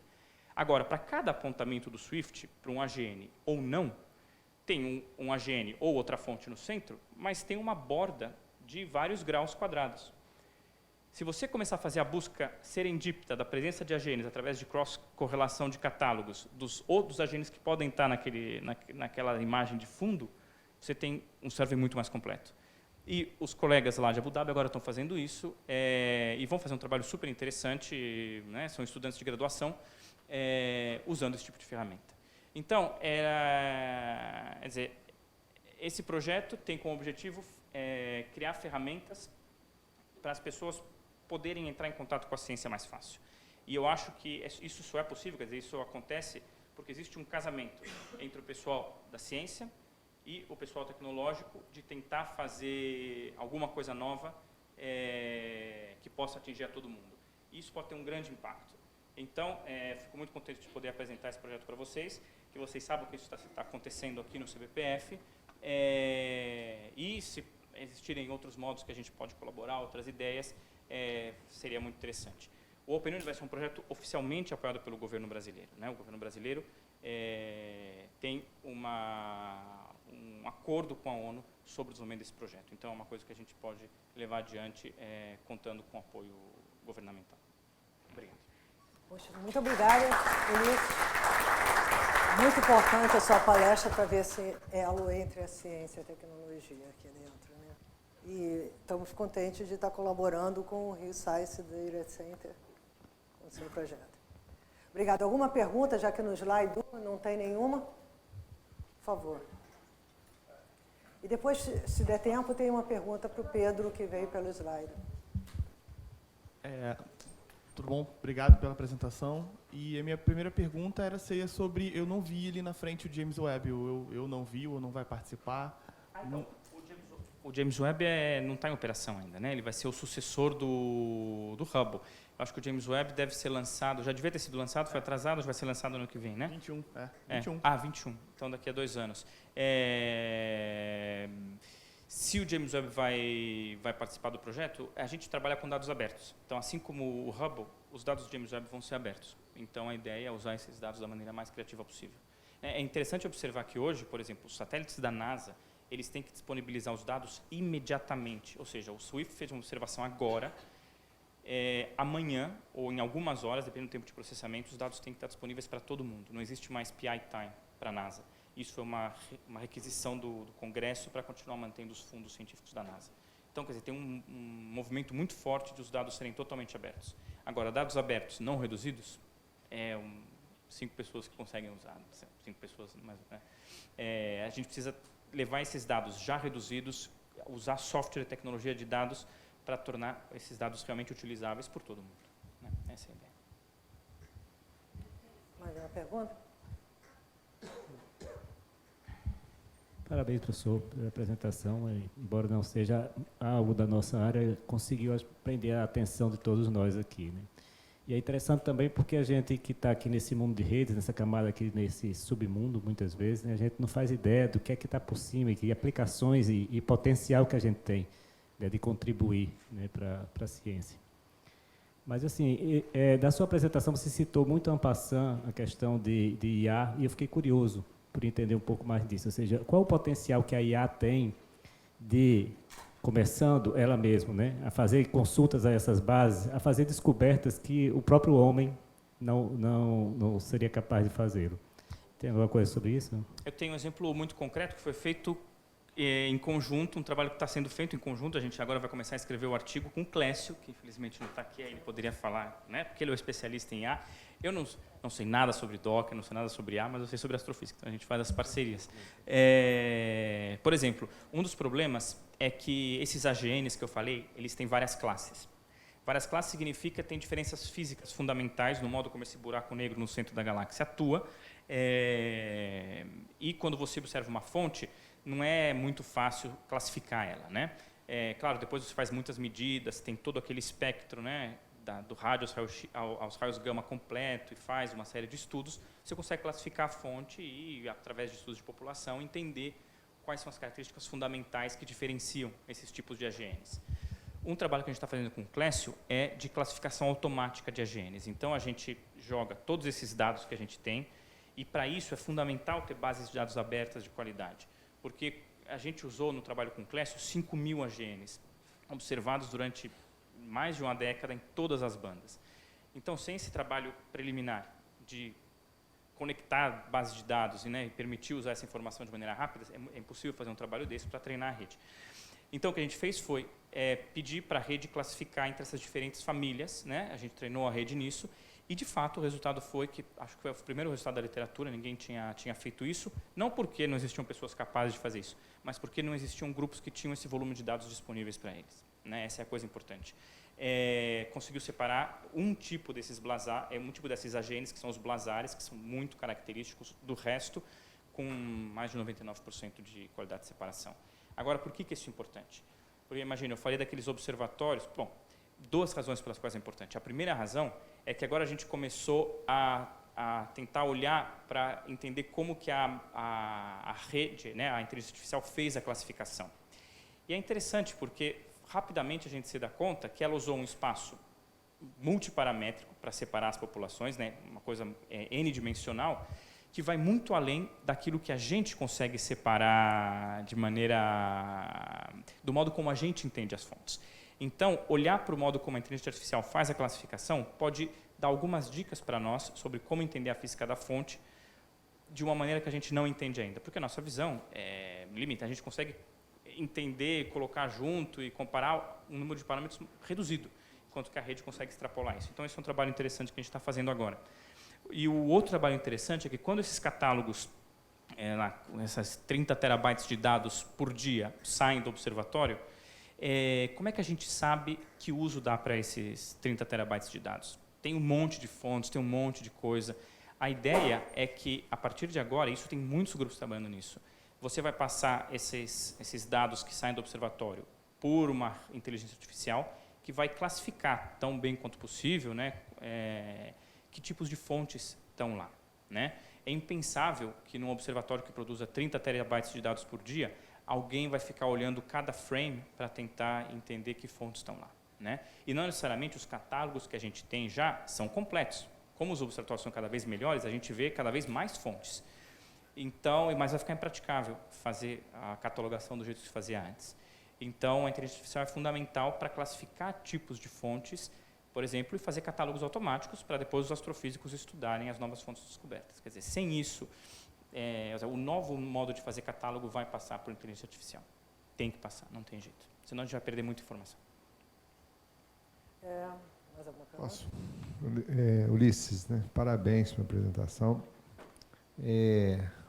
Agora, para cada apontamento do Swift, para um AGN ou não, tem um AGN ou outra fonte no centro, mas tem uma borda de vários graus quadrados. Se você começar a fazer a busca serendípita da presença de AGNs através de cross-correlação de catálogos dos outros AGNs que podem estar naquela imagem de fundo, você tem um survey muito mais completo. E os colegas lá de Abu Dhabi agora estão fazendo isso e vão fazer um trabalho super interessante, né? São estudantes de graduação, usando esse tipo de ferramenta. Então, quer dizer, esse projeto tem como objetivo criar ferramentas para as pessoas poderem entrar em contato com a ciência mais fácil. E eu acho que isso só é possível, quer dizer, isso acontece porque existe um casamento entre o pessoal da ciência e o pessoal tecnológico de tentar fazer alguma coisa nova que possa atingir a todo mundo. Isso pode ter um grande impacto. Então, fico muito contente de poder apresentar esse projeto para vocês, que vocês sabem que isso está acontecendo aqui no CBPF, e se existirem outros modos que a gente pode colaborar, outras ideias, seria muito interessante. O Open Uni vai ser um projeto oficialmente apoiado pelo governo brasileiro. Né? O governo brasileiro tem um acordo com a ONU sobre o desenvolvimento desse projeto. Então, é uma coisa que a gente pode levar adiante contando com apoio governamental. Obrigado. Poxa, muito obrigada, Ulisses. Muito importante a sua palestra para ver esse elo entre a ciência e a tecnologia aqui dentro. Né? E estamos contentes de estar colaborando com o Rio Science Data Center, com o seu projeto. Obrigada. Alguma pergunta, já que no slide não tem nenhuma? Por favor. E depois, se der tempo, tem uma pergunta para o Pedro, que veio pelo slide. Tudo bom? Obrigado pela apresentação. E a minha primeira pergunta seria sobre, eu não vi ali na frente o James Webb, eu não vi, ou não vai participar. Então, o James Webb não está em operação ainda, né? Ele vai ser o sucessor do Hubble. Eu acho que o James Webb deve ser lançado, já devia ter sido lançado, foi atrasado, já vai ser lançado no ano que vem, né? 21, 21. 21, então daqui a 2 anos. Se o James Webb vai participar do projeto, a gente trabalha com dados abertos. Então, assim como o Hubble, os dados do James Webb vão ser abertos. Então, a ideia é usar esses dados da maneira mais criativa possível. É interessante observar que hoje, por exemplo, os satélites da NASA, eles têm que disponibilizar os dados imediatamente. Ou seja, o Swift fez uma observação agora, amanhã, ou em algumas horas, dependendo do tempo de processamento, os dados têm que estar disponíveis para todo mundo. Não existe mais PI time para a NASA. Isso foi uma requisição do Congresso para continuar mantendo os fundos científicos da NASA. Então, quer dizer, tem um movimento muito forte de os dados serem totalmente abertos. Agora, dados abertos não reduzidos, 5 pessoas que conseguem usar, 5 pessoas, mas, a gente precisa levar esses dados já reduzidos, usar software e tecnologia de dados para tornar esses dados realmente utilizáveis por todo mundo. Né? Essa é a ideia. Mais uma pergunta? Parabéns, professor, pela apresentação. Embora não seja algo da nossa área, conseguiu prender a atenção de todos nós aqui, né? E é interessante também porque a gente que está aqui nesse mundo de redes, nessa camada aqui, nesse submundo, muitas vezes, né, a gente não faz ideia do que é que está por cima e que aplicações e potencial que a gente tem, né, de contribuir, né, para a ciência. Mas, assim, da sua apresentação, você citou muito en passant a questão de IA, e eu fiquei curioso por entender um pouco mais disso. Ou seja, qual o potencial que a IA tem de, começando ela mesma, né, a fazer consultas a essas bases, a fazer descobertas que o próprio homem não seria capaz de fazê-lo? Tem alguma coisa sobre isso? Eu tenho um exemplo muito concreto que foi feito em conjunto, um trabalho que está sendo feito em conjunto. A gente agora vai começar a escrever o artigo com o Clécio, que infelizmente não está aqui, aí ele poderia falar, né, porque ele é o especialista em IA. Eu não sei nada sobre Docker, não sei nada sobre IA, mas eu sei sobre astrofísica, então a gente faz as parcerias. Por exemplo, um dos problemas é que esses AGNs que eu falei, eles têm várias classes. Várias classes significa que tem diferenças físicas fundamentais no modo como esse buraco negro no centro da galáxia atua. E quando você observa uma fonte, não é muito fácil classificar ela, né? Claro, depois você faz muitas medidas, tem todo aquele espectro, né, do rádio aos raios gama completo e faz uma série de estudos, você consegue classificar a fonte e, através de estudos de população, entender quais são as características fundamentais que diferenciam esses tipos de AGNs. Um trabalho que a gente está fazendo com o Clécio é de classificação automática de AGNs. Então, a gente joga todos esses dados que a gente tem e, para isso, é fundamental ter bases de dados abertas de qualidade, porque a gente usou no trabalho com o Clécio 5.000 AGNs, observados durante mais de uma década em todas as bandas. Então, sem esse trabalho preliminar de conectar bases de dados e permitir usar essa informação de maneira rápida, é impossível fazer um trabalho desse para treinar a rede. Então, o que a gente fez foi pedir para a rede classificar entre essas diferentes famílias, né? A gente treinou a rede nisso, e, de fato, o resultado foi que, acho que foi o primeiro resultado da literatura, ninguém tinha feito isso, não porque não existiam pessoas capazes de fazer isso, mas porque não existiam grupos que tinham esse volume de dados disponíveis para eles, né? Essa é a coisa importante. Conseguiu separar um tipo desses AGNs, que são os blazares, que são muito característicos do resto, com mais de 99% de qualidade de separação. Agora, por que isso é importante? Porque, imagina, eu falei daqueles observatórios. Bom, duas razões pelas quais é importante. A primeira razão é que agora a gente começou a tentar olhar para entender como que a rede, né, a inteligência artificial fez a classificação. E é interessante porque, rapidamente, a gente se dá conta que ela usou um espaço multiparamétrico para separar as populações, né, uma coisa n-dimensional, que vai muito além daquilo que a gente consegue separar do modo como a gente entende as fontes. Então, olhar para o modo como a inteligência artificial faz a classificação pode dar algumas dicas para nós sobre como entender a física da fonte de uma maneira que a gente não entende ainda, porque a nossa visão é limitada. A gente consegue entender, colocar junto e comparar um número de parâmetros reduzido, enquanto que a rede consegue extrapolar isso. Então, esse é um trabalho interessante que a gente está fazendo agora. E o outro trabalho interessante é que quando esses catálogos, essas 30 terabytes de dados por dia, saem do observatório, como é que a gente sabe que uso dá para esses 30 terabytes de dados? Tem um monte de fontes, tem um monte de coisa. A ideia é que, a partir de agora, isso tem muitos grupos trabalhando nisso, você vai passar esses dados que saem do observatório por uma inteligência artificial que vai classificar tão bem quanto possível, né, que tipos de fontes estão lá, né? É impensável que num observatório que produza 30 terabytes de dados por dia, alguém vai ficar olhando cada frame para tentar entender que fontes estão lá, né? E não necessariamente os catálogos que a gente tem já são completos. Como os observatórios são cada vez melhores, a gente vê cada vez mais fontes. Então, mas vai ficar impraticável fazer a catalogação do jeito que se fazia antes. Então, a inteligência artificial é fundamental para classificar tipos de fontes, por exemplo, e fazer catálogos automáticos para depois os astrofísicos estudarem as novas fontes descobertas. Quer dizer, sem isso, o novo modo de fazer catálogo vai passar por inteligência artificial. Tem que passar, não tem jeito. Senão a gente vai perder muita informação. Mais alguma pergunta? Posso? Ulisses, né? Parabéns pela apresentação.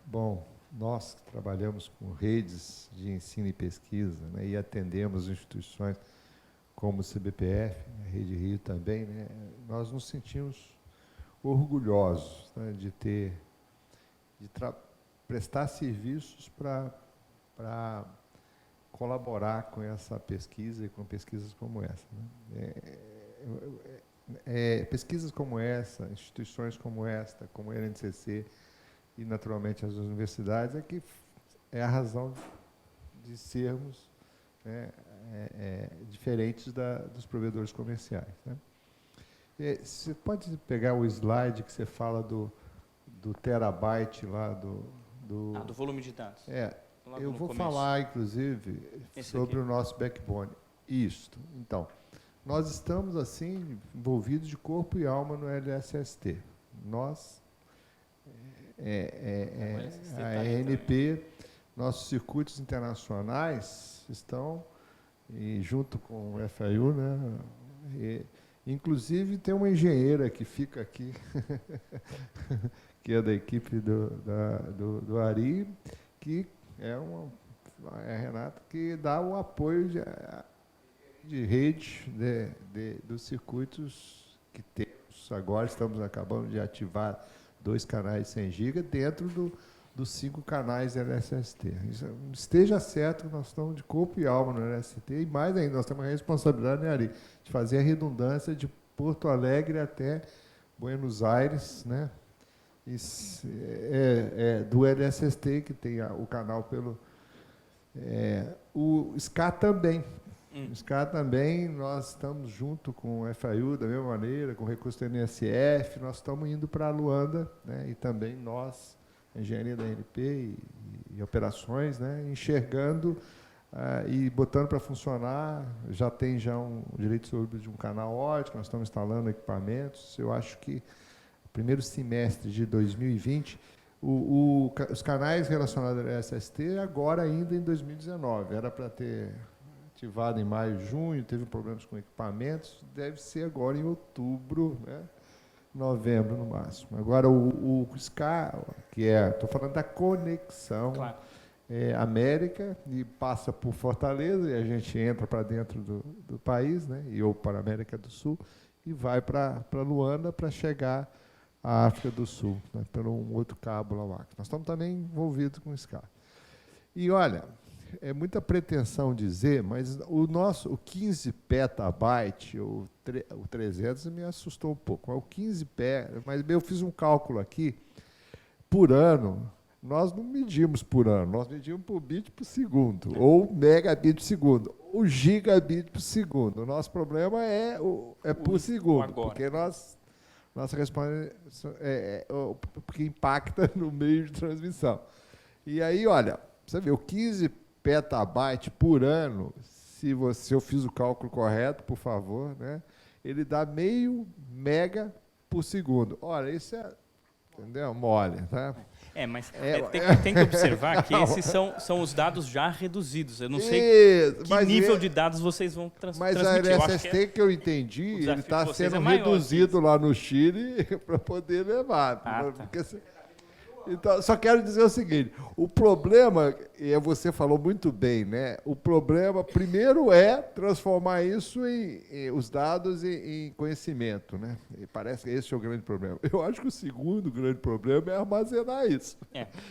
Bom, nós que trabalhamos com redes de ensino e pesquisa, né, e atendemos instituições como o CBPF, a Rede Rio também, né, nós nos sentimos orgulhosos, né, de prestar serviços para para colaborar com essa pesquisa e com pesquisas como essa, né? Pesquisas como essa, instituições como esta, como a NCC e, naturalmente, as universidades, é a razão de sermos, né, diferentes dos provedores comerciais, né? Você pode pegar o slide que você fala do terabyte lá do volume de dados. Logo eu no vou começo. falar, inclusive, Esse sobre aqui. o nosso backbone. Isto. Então, nós estamos, assim, envolvidos de corpo e alma no LSST. Nós, a ENP, nossos circuitos internacionais estão, e junto com o FIU, né? Inclusive, tem uma engenheira que fica aqui, que é da equipe do Ari, que é a Renata, que dá o apoio de rede dos circuitos que temos. Agora acabamos de ativar 2 canais de 100 GB dentro dos 5 canais LSST. Esteja certo que nós estamos de corpo e alma no LSST, e mais ainda, nós temos a responsabilidade, né, Ari, de fazer a redundância de Porto Alegre até Buenos Aires, né? Do LSST, que tem o canal pelo... o SCA também. O SCA também, nós estamos junto com o FIU, da mesma maneira, com o recurso do NSF, nós estamos indo para a Luanda, né? E também nós, a engenharia da NP e operações, né? Enxergando e botando para funcionar. Já tem um direito sobre de um canal ótico, nós estamos instalando equipamentos. Eu acho que no primeiro semestre de 2020, os canais relacionados ao SST, agora ainda em 2019, era para ter ativado em maio, junho, teve problemas com equipamentos, deve ser agora em outubro, né? Novembro no máximo. Agora o SCA, que estou falando da conexão, Claro. América, e passa por Fortaleza, e a gente entra para dentro do país, né? Ou para a América do Sul, e vai para Luanda para chegar à África do Sul, né? Pelo um outro cabo lá. Nós estamos também envolvidos com o SCA. E olha, é muita pretensão dizer, mas o 15 petabyte, o 300 me assustou um pouco, mas o 15 petabyte, mas eu fiz um cálculo aqui, por ano, nós não medimos por ano, nós medimos por bit por segundo, ou megabit por segundo, ou gigabit por segundo. O nosso problema é por segundo, porque nossa resposta porque impacta no meio de transmissão. E aí, olha, você vê, o 15 petabyte por ano, se eu fiz o cálculo correto, por favor, né, ele dá meio mega por segundo. Olha, isso entendeu? Mole, tá? Mas tem que observar que esses são os dados já reduzidos. Eu não sei que nível de dados vocês vão transmitir. Mas a LSST que eu entendi, ele está sendo reduzido lá no Chile para poder levar. Porque, então, só quero dizer o seguinte, o problema, e você falou muito bem, né? O problema, primeiro, é transformar isso os dados em conhecimento, né? E parece que esse é o grande problema. Eu acho que o segundo grande problema é armazenar isso.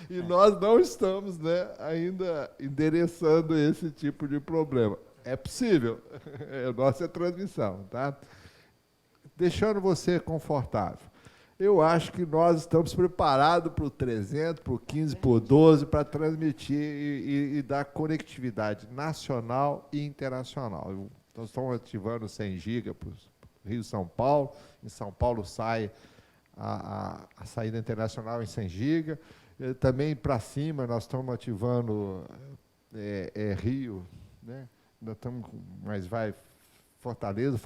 E nós não estamos, né, ainda endereçando esse tipo de problema. É possível. Nossa transmissão, tá? Deixando você confortável. Eu acho que nós estamos preparados para o 300, para o 15, para o 12, para transmitir e dar conectividade nacional e internacional. Nós estamos ativando 100 GB para o Rio e São Paulo. Em São Paulo sai a saída internacional em 100 GB. Também para cima nós estamos ativando Rio, né? Nós estamos, mas vai Fortaleza,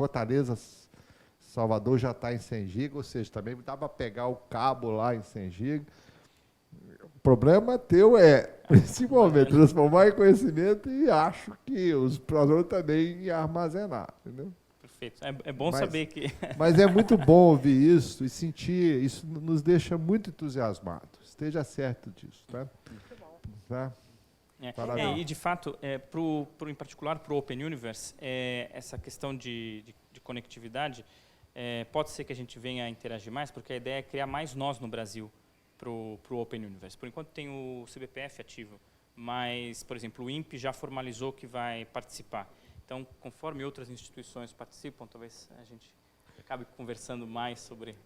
Salvador já está em 100 GB, ou seja, também dá para pegar o cabo lá em 100 GB. O problema teu principalmente, transformar em conhecimento, e acho que os professores também iam armazenar, entendeu? Perfeito. É bom saber que... Mas é muito bom ouvir isso e sentir, isso nos deixa muito entusiasmados. Esteja certo disso, tá? Muito bom. Tá? E, de fato, em particular para o Open Universe, essa questão de conectividade, pode ser que a gente venha a interagir mais, porque a ideia é criar mais nós no Brasil para o Open Universe. Por enquanto tem o CBPF ativo, mas, por exemplo, o INPE já formalizou que vai participar. Então, conforme outras instituições participam, talvez a gente acabe conversando mais sobre...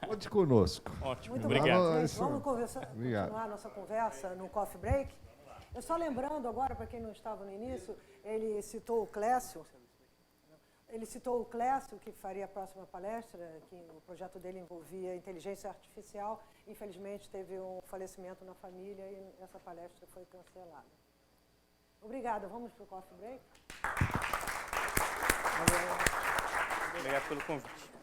Conte conosco. Ótimo, Muito obrigado. bom. Isso. Vamos Obrigado. continuar nossa conversa no Coffee Break. Eu só lembrando agora, para quem não estava no início, ele citou o Clécio. Ele citou o Clécio, que faria a próxima palestra, que o projeto dele envolvia inteligência artificial. Infelizmente, teve um falecimento na família e essa palestra foi cancelada. Obrigada. Vamos para o Coffee Break? Obrigado pelo convite.